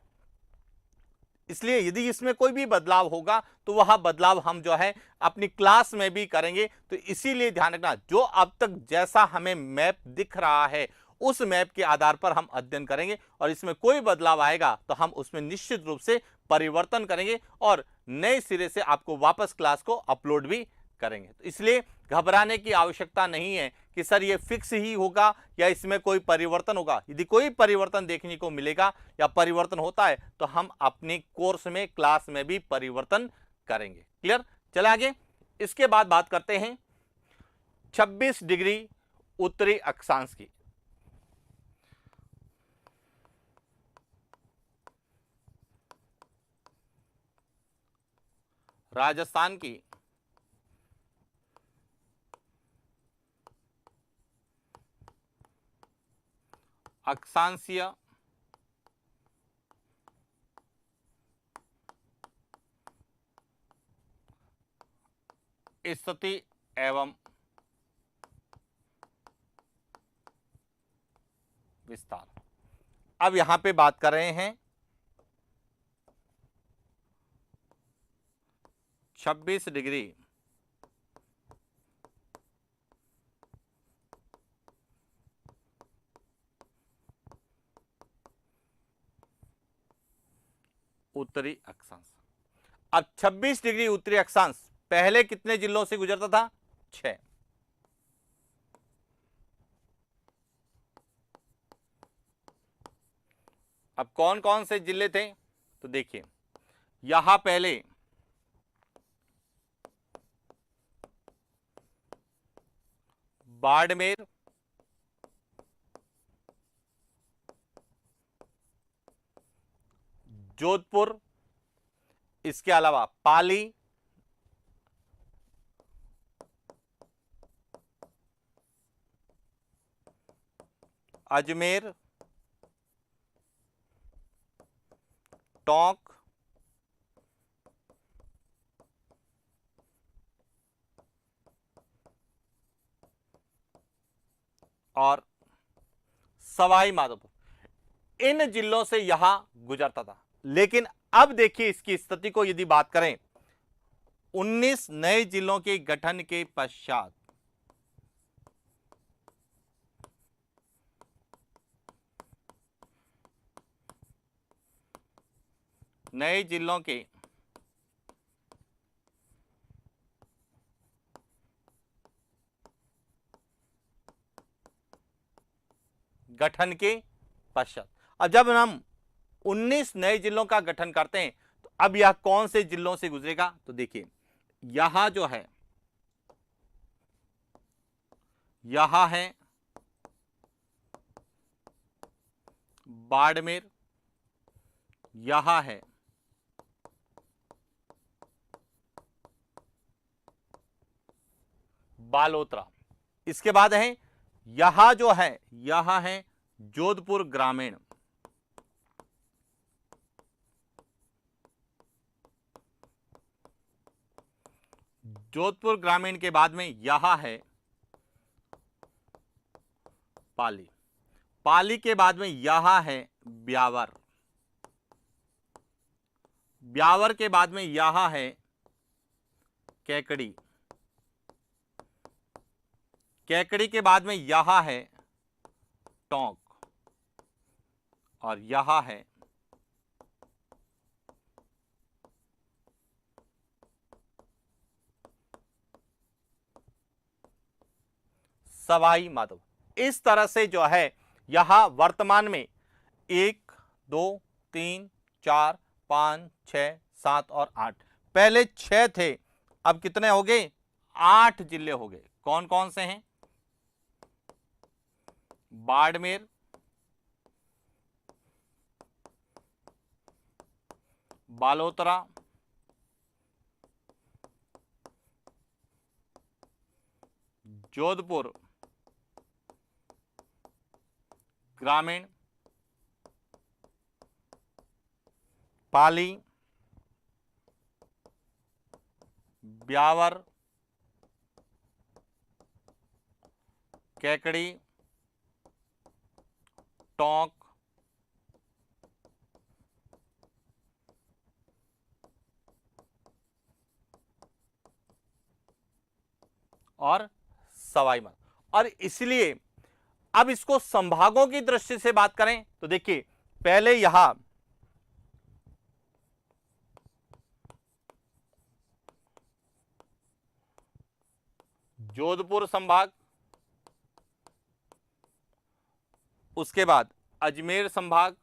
इसलिए यदि इसमें कोई भी बदलाव होगा तो वह बदलाव हम जो है अपनी क्लास में भी करेंगे। तो इसीलिए ध्यान रखना, जो अब तक जैसा हमें मैप दिख रहा है उस मैप के आधार पर हम अध्ययन करेंगे, और इसमें कोई बदलाव आएगा तो हम उसमें निश्चित रूप से परिवर्तन करेंगे और नए सिरे से आपको वापस क्लास को अपलोड भी करेंगे। तो इसलिए घबराने की आवश्यकता नहीं है कि सर ये फिक्स ही होगा या इसमें कोई परिवर्तन होगा। यदि कोई परिवर्तन देखने को मिलेगा या परिवर्तन होता है तो हम अपने कोर्स में, क्लास में भी परिवर्तन करेंगे। क्लियर? चले आगे। इसके बाद बात करते हैं 26 डिग्री उत्तरी अक्षांश की। राजस्थान की अक्षांशीय स्थिति एवं विस्तार। अब यहां पे बात कर रहे हैं 26 डिग्री उत्तरी अक्षांश। अब 26 डिग्री उत्तरी अक्षांश पहले कितने जिलों से गुजरता था? 6। अब कौन कौन से जिले थे? तो देखिए, यहां पहले बाड़मेर, जोधपुर, इसके अलावा पाली, अजमेर, टोंक, और सवाई माधोपुर। इन जिलों से यहां गुजरता था। लेकिन अब देखिए इसकी स्थिति को, यदि बात करें 19 नए जिलों के गठन के पश्चात नए जिलों के गठन के पश्चात, अब जब हम 19 नए जिलों का गठन करते हैं तो अब यह कौन से जिलों से गुजरेगा? तो देखिए, यहां जो है, यहां है बाड़मेर, यहां है बालोतरा, इसके बाद है यहां जो है, यहां है जोधपुर ग्रामीण, जोधपुर ग्रामीण के बाद में यहां है पाली, पाली के बाद में यहां है ब्यावर, ब्यावर के बाद में यहां है कैकड़ी, कैकड़ी के बाद में यहां है टोंक और यहां है सवाई माधोपुर। इस तरह से जो है यहां वर्तमान में 1 2 3 4 5 6 7 और 8, पहले 6 थे, अब कितने हो गए? 8 जिले हो गए। कौन कौन से हैं? बाड़मेर, बालोतरा, जोधपुर ग्रामीण, पाली, ब्यावर, कैकड़ी, टोंक, और सवाई माधोपुर। और इसलिए अब इसको संभागों की दृष्टि से बात करें तो देखिए, पहले यहां जोधपुर संभाग, उसके बाद अजमेर संभाग,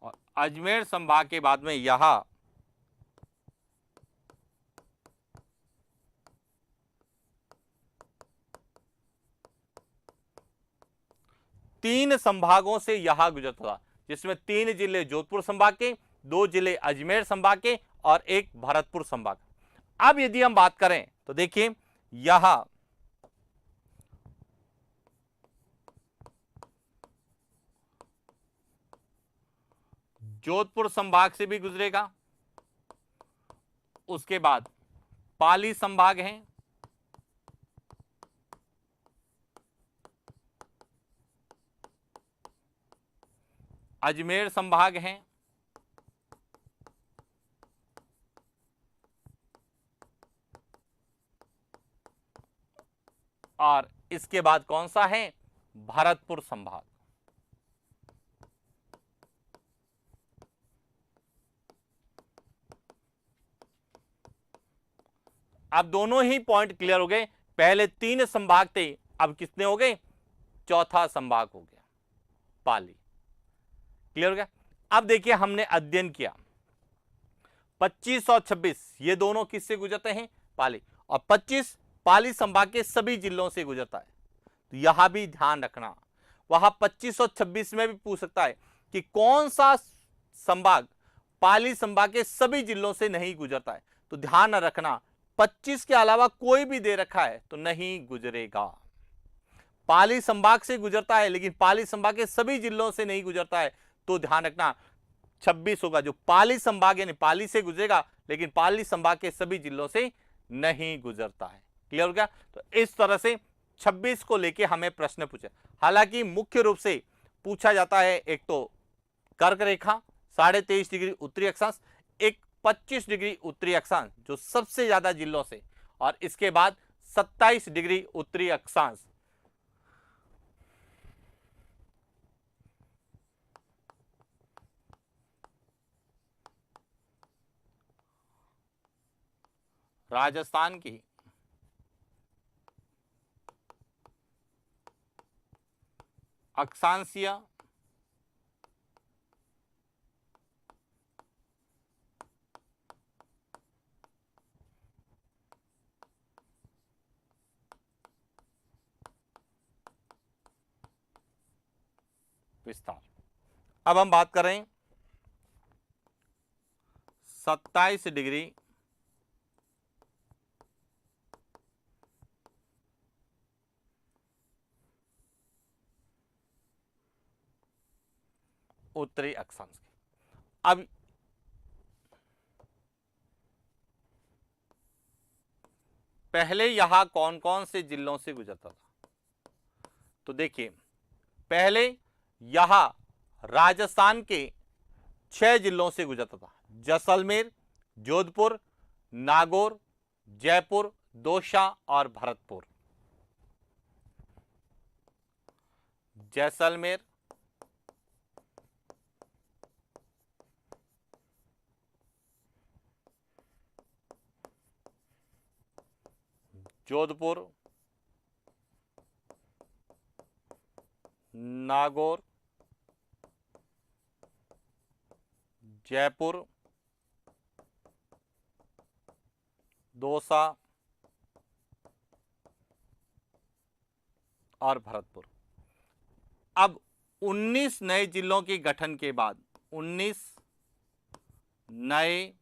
और अजमेर संभाग के बाद में यहां तीन संभागों से यहां गुजरता था, जिसमें 3 जिले जोधपुर संभाग के, 2 जिले अजमेर संभाग के और 1 भरतपुर संभाग। अब यदि हम बात करें तो देखिए, यहां जोधपुर संभाग से भी गुजरेगा, उसके बाद पाली संभाग है, अजमेर संभाग है, और इसके बाद कौन सा है? भरतपुर संभाग। अब दोनों ही पॉइंट क्लियर हो गए। पहले 3 संभाग थे, अब कितने हो गए? चौथा संभाग हो गया पाली। क्लियर हो गया? अब देखिए, हमने अध्ययन किया 25 और 26, ये दोनों किससे गुजरते हैं? पाली। और 25 पाली संभाग के सभी जिलों से गुजरता है। तो यहां भी ध्यान रखना, वहां 25 और 26 में भी पूछ सकता है कि कौन सा संभाग पाली संभाग के सभी जिलों से नहीं गुजरता है। तो ध्यान रखना, 25 के अलावा कोई भी दे रखा है तो नहीं गुजरेगा। पाली संभाग से गुजरता है लेकिन पाली संभाग के सभी जिलों से नहीं गुजरता है, तो ध्यान रखना 26 होगा, जो पाली संभाग यानी पाली से गुजरेगा लेकिन पाली संभाग के सभी जिलों से नहीं गुजरता है। क्लियर हो गया? तो इस तरह से 26 को लेके हमें प्रश्न पूछे। हालांकि मुख्य रूप से पूछा जाता है एक तो कर्क रेखा 23.5 डिग्री उत्तरी अक्षांश, एक 25 डिग्री उत्तरी अक्षांश जो सबसे ज्यादा जिलों से, और इसके बाद 27 डिग्री उत्तरी अक्षांश। राजस्थान की अक्षांशीय विस्तार। अब हम बात करें 27 डिग्री उत्तरी अक्षांश की। अब पहले यहां कौन कौन से जिलों से गुजरता था? तो देखिए, पहले यहां राजस्थान के 6 जिलों से गुजरता था, जैसलमेर, जोधपुर, नागौर, जयपुर, दौसा और भरतपुर। जैसलमेर, जोधपुर, नागौर, जयपुर, दौसा और भरतपुर। अब 19 नए जिलों के गठन के बाद 19 नए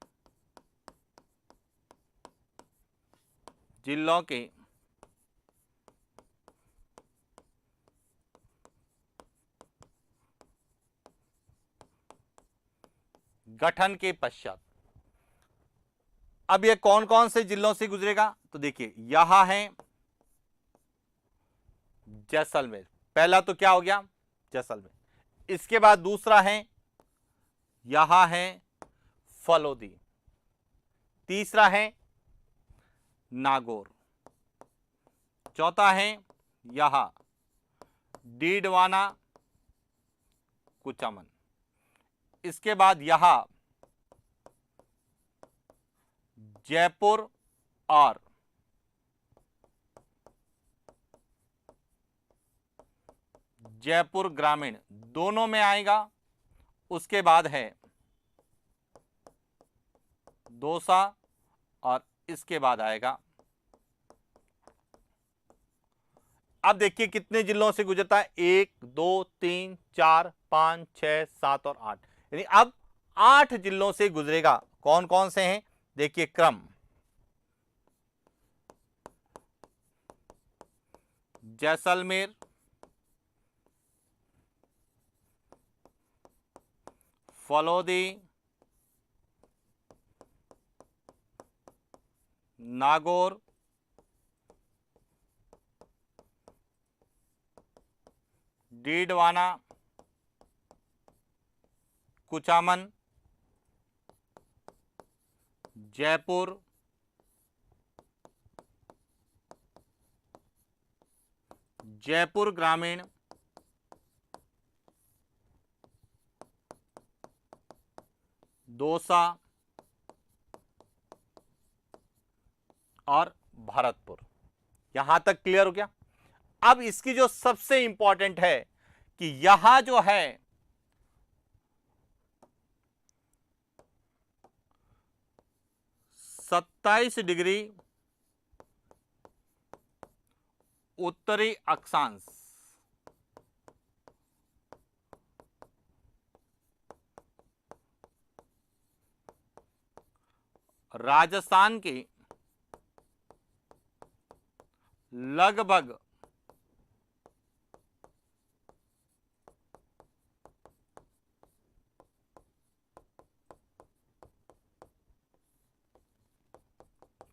जिलों के गठन के पश्चात अब ये कौन कौन से जिलों से गुजरेगा, तो देखिए यहां है जैसलमेर, पहला तो क्या हो गया जैसलमेर। इसके बाद दूसरा है यहां है फलोदी, तीसरा है नागौर, चौथा है यहां डीडवाना, कुचामन। इसके बाद यहां जयपुर और जयपुर ग्रामीण दोनों में आएगा। उसके बाद है दौसा और इसके बाद आएगा। अब देखिए कितने जिलों से गुजरता है, 1 2 3 4 5 6 7 और 8, यानी अब 8 जिलों से गुजरेगा। कौन कौन से हैं, देखिए क्रम, जैसलमेर, फलोदी, नागौर, डीडवाना, कुचामन, जयपुर, जयपुर ग्रामीण, दौसा और भरतपुर। यहां तक क्लियर हो गया। अब इसकी जो सबसे इंपॉर्टेंट है कि यहां जो है 27 डिग्री उत्तरी अक्षांश राजस्थान के लगभग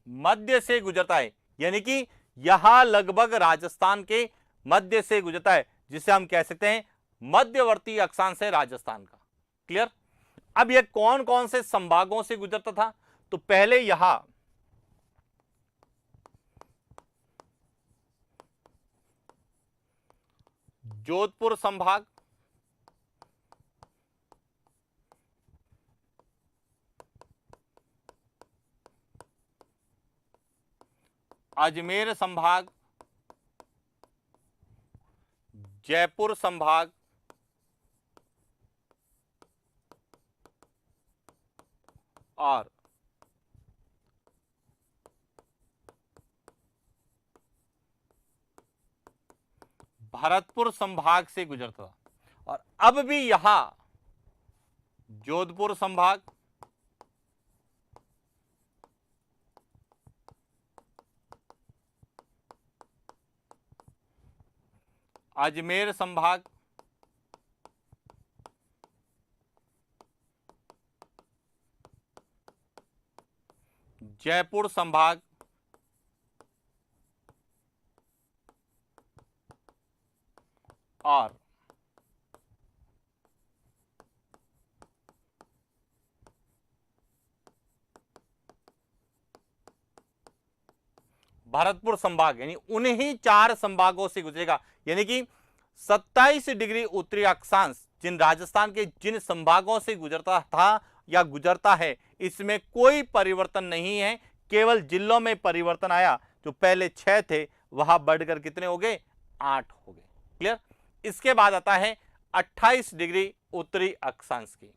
'मध्य से गुजरता है, यानी कि यहां लगभग राजस्थान के मध्य से गुजरता है, जिसे हम कह सकते हैं मध्यवर्ती अक्षांश है राजस्थान का। क्लियर। अब यह कौन कौन से संभागों से गुजरता था, तो पहले यहां जोधपुर संभाग, अजमेर संभाग, जयपुर संभाग और भरतपुर संभाग से गुजरता था। और अब भी यहां जोधपुर संभाग, अजमेर संभाग, जयपुर संभाग और भरतपुर संभाग यानी उन्हीं 4 संभागों से गुजरेगा। यानी कि 27 डिग्री उत्तरी अक्षांश जिन राजस्थान के जिन संभागों से गुजरता था या गुजरता है, इसमें कोई परिवर्तन नहीं है, केवल जिलों में परिवर्तन आया। जो पहले 6 थे वहां बढ़कर कितने हो गए, 8 हो गए। क्लियर। इसके बाद आता है 28 डिग्री उत्तरी अक्षांश की।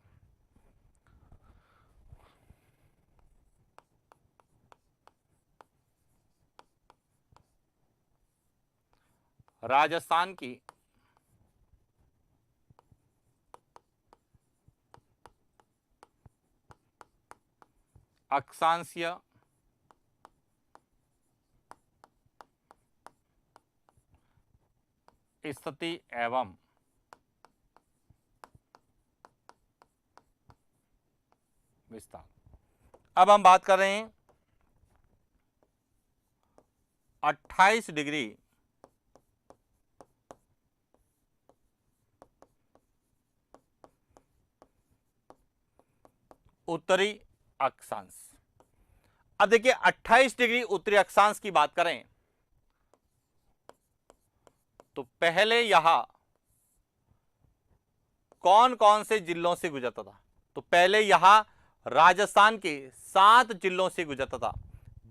राजस्थान की अक्षांशीय स्थिति एवं विस्तार। अब हम बात कर रहे हैं 28 डिग्री उत्तरी अक्षांश। अब देखिए 28 डिग्री उत्तरी अक्षांश की बात करें तो पहले यहां कौन कौन से जिलों से गुजरता था, तो पहले यहां राजस्थान के 7 जिलों से गुजरता था।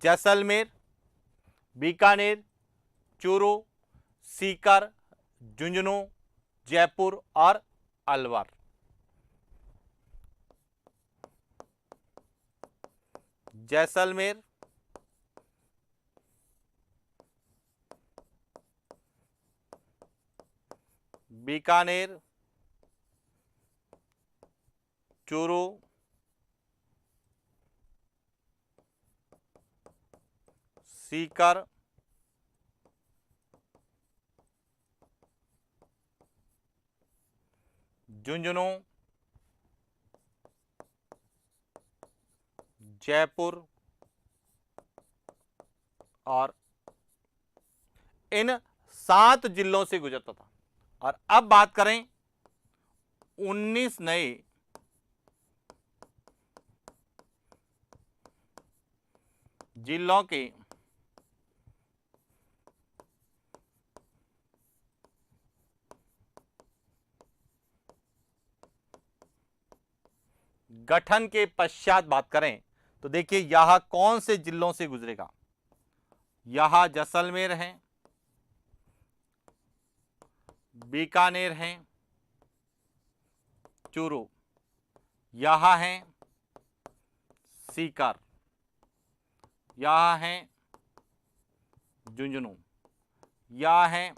जैसलमेर, बीकानेर, चूरू, सीकर, झुंझुनू, जयपुर और अलवर। जैसलमेर, बीकानेर, चूरू, सीकर, झुंझुनू, जयपुर और इन 7 जिलों से गुजरता था। और अब बात करें 19 नए जिलों के गठन के पश्चात बात करें तो देखिए यहां कौन से जिलों से गुजरेगा। यहां जैसलमेर है, बीकानेर है, चूरू, यहां है सीकर, यहां है झुंझुनू, यह है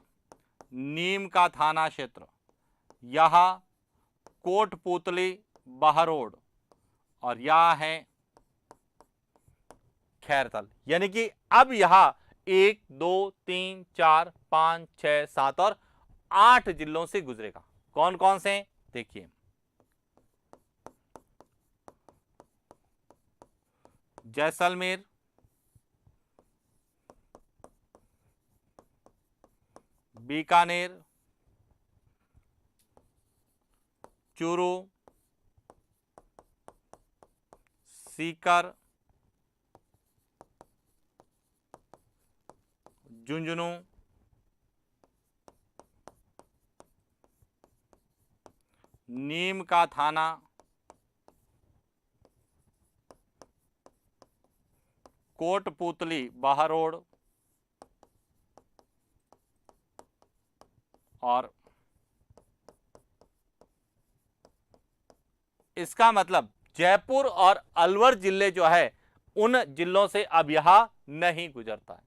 नीम का थाना क्षेत्र, यहां कोटपुतली बहरोड और यह है खैरतल। यानी कि अब यहां 1 2 3 4 5 6 7 और 8 जिलों से गुजरेगा। कौन कौन से देखिए, जैसलमेर, बीकानेर, चूरू, सीकर, झुंझुनू, नीम का थाना, कोटपुतली बहरोड और इसका मतलब जयपुर और अलवर जिले जो है उन जिलों से अब यहां नहीं गुजरता है।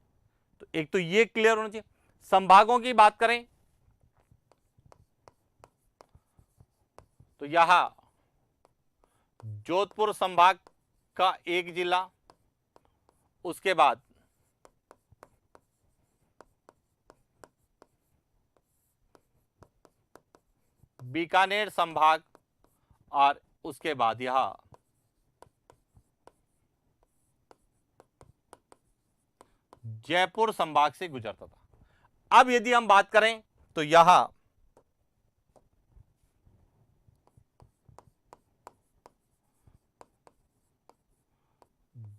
तो एक तो ये क्लियर होना चाहिए। संभागों की बात करें तो यहां जोधपुर संभाग का एक जिला, उसके बाद बीकानेर संभाग और उसके बाद यहां जयपुर संभाग से गुजरता था। अब यदि हम बात करें तो यहां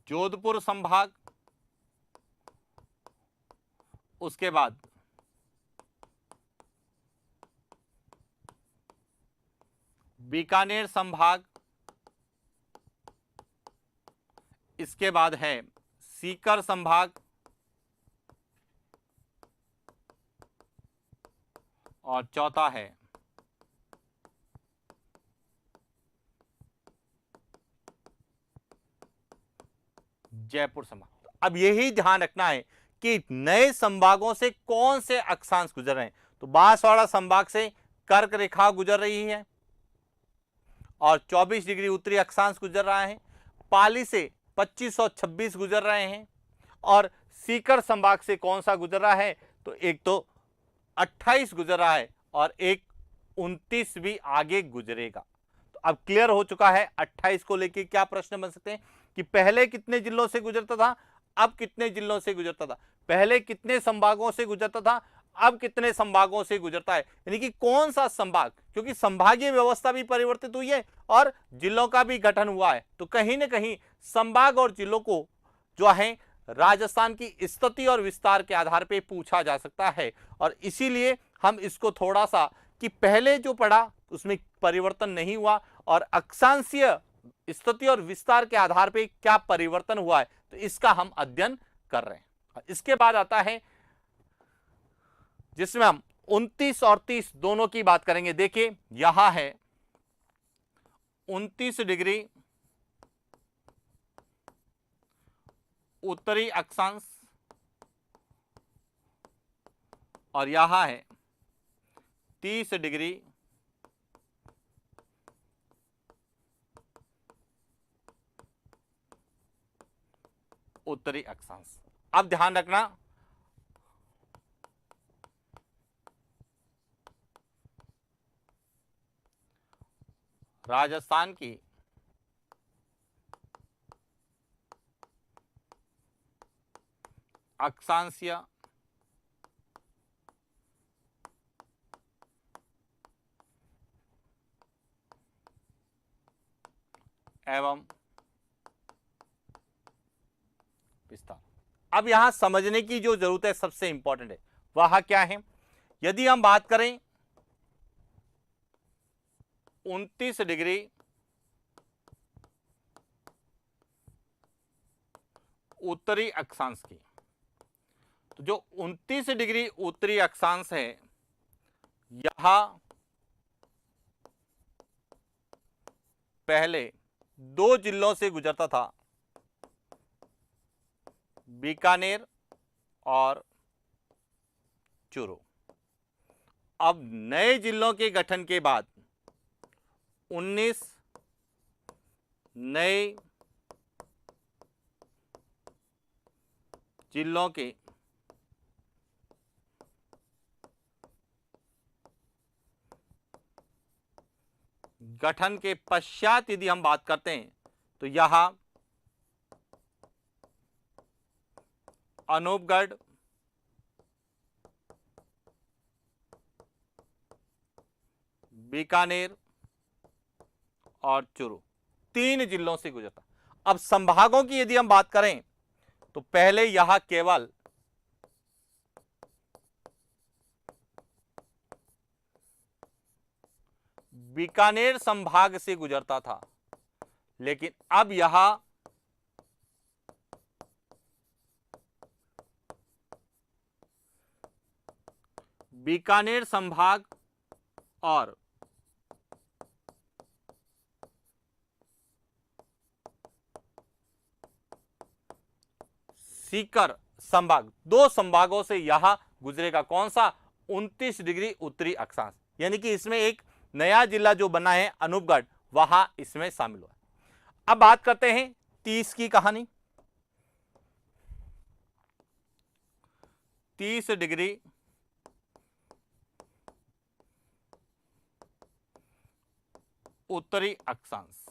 जोधपुर संभाग उसके बाद बीकानेर संभाग, इसके बाद है सीकर संभाग और चौथा है जयपुर संभाग। अब यही ध्यान रखना है कि नए संभागों से कौन से अक्षांश गुजर रहे हैं। तो बांसवाड़ा संभाग से कर्क रेखा गुजर रही है और 24 डिग्री उत्तरी अक्षांश गुजर रहा है। पाली से 2526 गुजर रहे हैं और सीकर संभाग से कौन सा गुजर रहा है, तो एक तो 28 गुजर रहा है और एक 29 भी आगे गुजरेगा। तो अब क्लियर हो चुका है 28 को लेके क्या प्रश्न बन सकते हैं कि पहले कितने जिलों से गुजरता था, अब कितने जिलों से गुजरता था, पहले कितने संभागों से गुजरता था, अब कितने संभागों से गुजरता है, यानी कि कौन सा संभाग, क्योंकि संभागीय व्यवस्था भी परिवर्तित हुई है और जिलों का भी गठन हुआ है। तो कहीं ना कहीं संभाग और जिलों को जो है राजस्थान की स्थिति और विस्तार के आधार पर पूछा जा सकता है और इसीलिए हम इसको थोड़ा सा कि पहले जो पढ़ा उसमें परिवर्तन नहीं हुआ और अक्षांशीय स्थिति और विस्तार के आधार पर क्या परिवर्तन हुआ है, तो इसका हम अध्ययन कर रहे हैं। इसके बाद आता है जिसमें हम 29 और 30 दोनों की बात करेंगे। देखिए यहां है 29 डिग्री उत्तरी अक्षांश और यहां है 30 डिग्री उत्तरी अक्षांश। अब ध्यान रखना राजस्थान की अक्षांशीय एवं विस्तार। अब यहां समझने की जो जरूरत है सबसे इंपॉर्टेंट है वह क्या है। यदि हम बात करें 29 डिग्री उत्तरी अक्षांश की, तो जो 29 डिग्री उत्तरी अक्षांश है यहां पहले दो जिलों से गुजरता था, बीकानेर और चूरू। अब नए जिलों के गठन के बाद 19 नए जिलों के गठन के पश्चात यदि हम बात करते हैं तो यहां अनूपगढ़, बीकानेर और चूरू तीन जिलों से गुजरता। अब संभागों की यदि हम बात करें तो पहले यहां केवल बीकानेर संभाग से गुजरता था, लेकिन अब यहां बीकानेर संभाग और सीकर संभाग, दो संभागों से यहां गुजरेगा कौन सा 29 डिग्री उत्तरी अक्षांश, यानी कि इसमें एक नया जिला जो बना है अनूपगढ़ वहां इसमें शामिल हुआ। अब बात करते हैं 30 की कहानी। 30 डिग्री उत्तरी अक्षांश।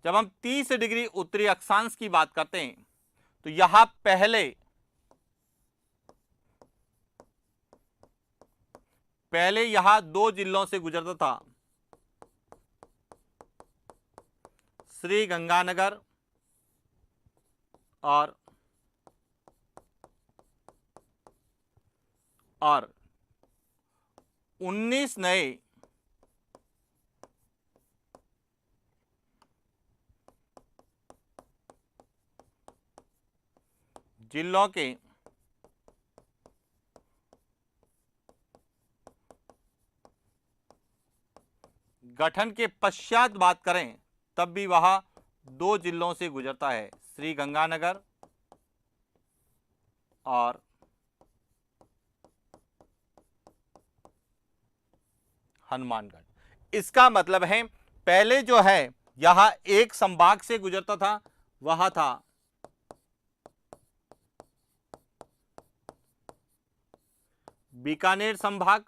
जब हम 30 डिग्री उत्तरी अक्षांश की बात करते हैं तो यहां पहले यहां दो जिलों से गुजरता था, श्री गंगानगर और और 19 नए जिलों के गठन के पश्चात बात करें तब भी वह 2 जिलों से गुजरता है, श्री गंगानगर और हनुमानगढ़। इसका मतलब है पहले जो है यहां एक संभाग से गुजरता था, वह था बीकानेर संभाग,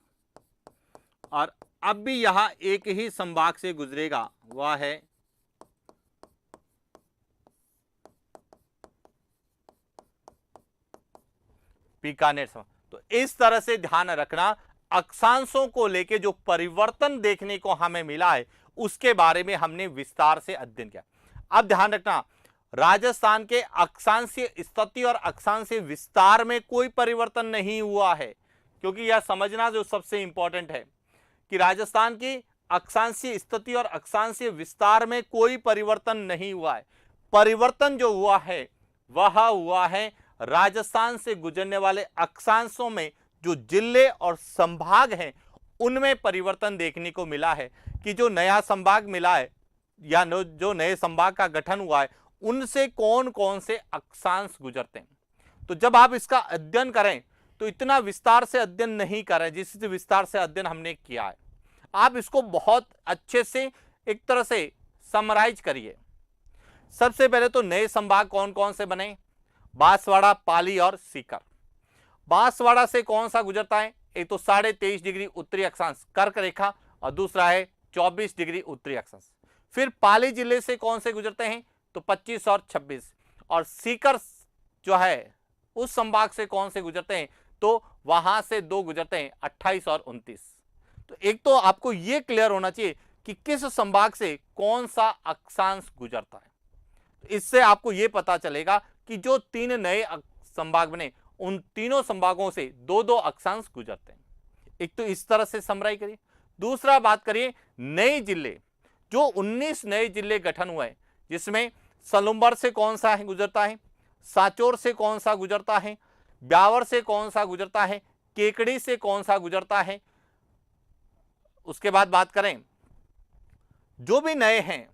और अब भी यहां एक ही संभाग से गुजरेगा, वह है बीकानेर संभाग। तो इस तरह से ध्यान रखना, अक्षांशों को लेके जो परिवर्तन देखने को हमें मिला है उसके बारे में हमने विस्तार से अध्ययन किया। अब ध्यान रखना, राजस्थान के अक्षांशीय स्थिति और अक्षांशीय विस्तार में कोई परिवर्तन नहीं हुआ है, क्योंकि यह समझना जो सबसे इंपॉर्टेंट है कि राजस्थान की अक्षांशीय स्थिति और अक्षांशीय विस्तार में कोई परिवर्तन नहीं हुआ है। परिवर्तन जो हुआ है वह हुआ है राजस्थान से गुजरने वाले अक्षांशों में जो जिले और संभाग हैं उनमें परिवर्तन देखने को मिला है कि जो नया संभाग मिला है या जो नए संभाग का गठन हुआ है उनसे कौन कौन से अक्षांश गुजरते हैं। तो जब आप इसका अध्ययन करें तो इतना विस्तार से अध्ययन नहीं करें जिस विस्तार से अध्ययन हमने किया है। आप इसको बहुत अच्छे से एक तरह से समराइज करिए। सबसे पहले तो नए संभाग कौन कौन से बने, बांसवाड़ा, पाली और सीकर। बांसवाड़ा से कौन सा गुजरता है, एक तो 23.5 डिग्री उत्तरी अक्षांश कर्क रेखा और दूसरा है 24 डिग्री उत्तरी अक्षांश। फिर पाली जिले से कौन से गुजरते हैं, तो 25 और 26। और सीकर जो है उस संभाग से कौन से गुजरते हैं, तो वहां से 2 गुजरते हैं, 28 और 29। तो एक तो आपको यह क्लियर होना चाहिए कि किस संभाग से कौन सा अक्षांश गुजरता है। तो इससे आपको यह पता चलेगा कि जो 3 नए संभाग बने उन तीनों संभागों से 2-2 अक्षांश गुजरते हैं। एक तो इस तरह से समराई करिए। दूसरा बात करिए नए जिले, जो 19 नए जिले गठन हुए, जिसमें सलुम्बर से कौन सा है गुजरता है, सांचौर से कौन सा गुजरता है, ब्यावर से कौन सा गुजरता है, केकड़ी से कौन सा गुजरता है। उसके बाद बात करें जो भी नए हैं,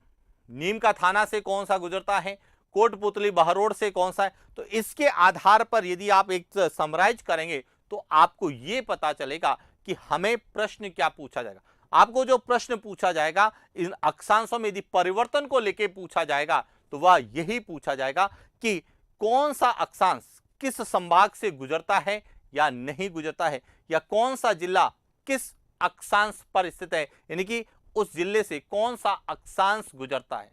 नीम का थाना से कौन सा गुजरता है, कोटपुतली बहरोड से कौन सा है। तो इसके आधार पर यदि आप एक समराइज करेंगे तो आपको यह पता चलेगा कि हमें प्रश्न क्या पूछा जाएगा। आपको जो प्रश्न पूछा जाएगा इन अक्षांशों में यदि परिवर्तन को लेकर पूछा जाएगा तो वह यही पूछा जाएगा कि कौन सा अक्षांश किस संभाग से गुजरता है या नहीं गुजरता है, या कौन सा जिला किस अक्षांश पर स्थित है, यानी कि उस जिले से कौन सा अक्षांश गुजरता है।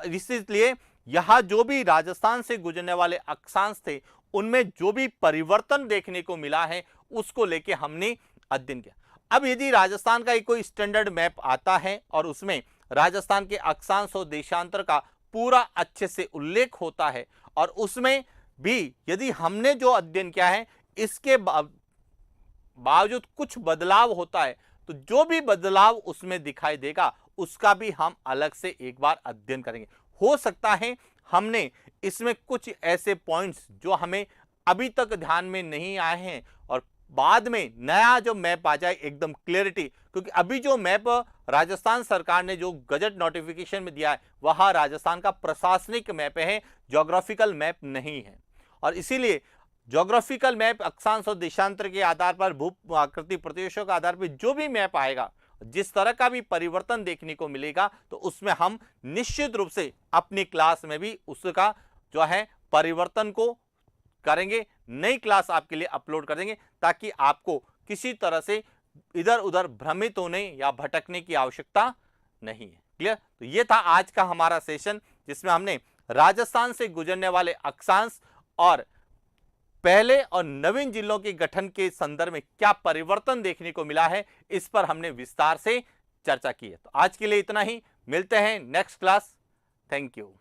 इसलिए यहां जो भी राजस्थान से गुजरने वाले अक्षांश थे उनमें जो भी परिवर्तन देखने को मिला है उसको लेके हमने अध्ययन किया। अब यदि राजस्थान का एक कोई स्टैंडर्ड मैप आता है और उसमें राजस्थान के अक्षांश और देशांतर का पूरा अच्छे से उल्लेख होता है और उसमें भी यदि हमने जो अध्ययन किया है इसके बावजूद कुछ बदलाव होता है, तो जो भी बदलाव उसमें दिखाई देगा उसका भी हम अलग से एक बार अध्ययन करेंगे। हो सकता है हमने इसमें कुछ ऐसे पॉइंट्स जो हमें अभी तक ध्यान में नहीं आए हैं और बाद में नया जो मैप आ जाए एकदम क्लियरिटी, क्योंकि अभी जो मैप राजस्थान सरकार ने जो गजट नोटिफिकेशन में दिया है वह राजस्थान का प्रशासनिक मैप है, ज्योग्राफिकल मैप नहीं है। और इसीलिए ज्योग्राफिकल मैप अक्षांश और देशांतर के आधार पर, भू आकृति प्रदेशों के आधार पर जो भी मैप आएगा, जिस तरह का भी परिवर्तन देखने को मिलेगा तो उसमें हम निश्चित रूप से अपनी क्लास में भी उसका जो है परिवर्तन को करेंगे, नई क्लास आपके लिए अपलोड कर देंगे ताकि आपको किसी तरह से इधर उधर भ्रमित होने या भटकने की आवश्यकता नहीं है। क्लियर? तो ये था आज का हमारा सेशन जिसमें हमने राजस्थान से गुजरने वाले अक्षांश और पहले और नवीन जिलों के गठन के संदर्भ में क्या परिवर्तन देखने को मिला है इस पर हमने विस्तार से चर्चा की है। तो आज के लिए इतना ही, मिलते हैं नेक्स्ट क्लास। Thank you.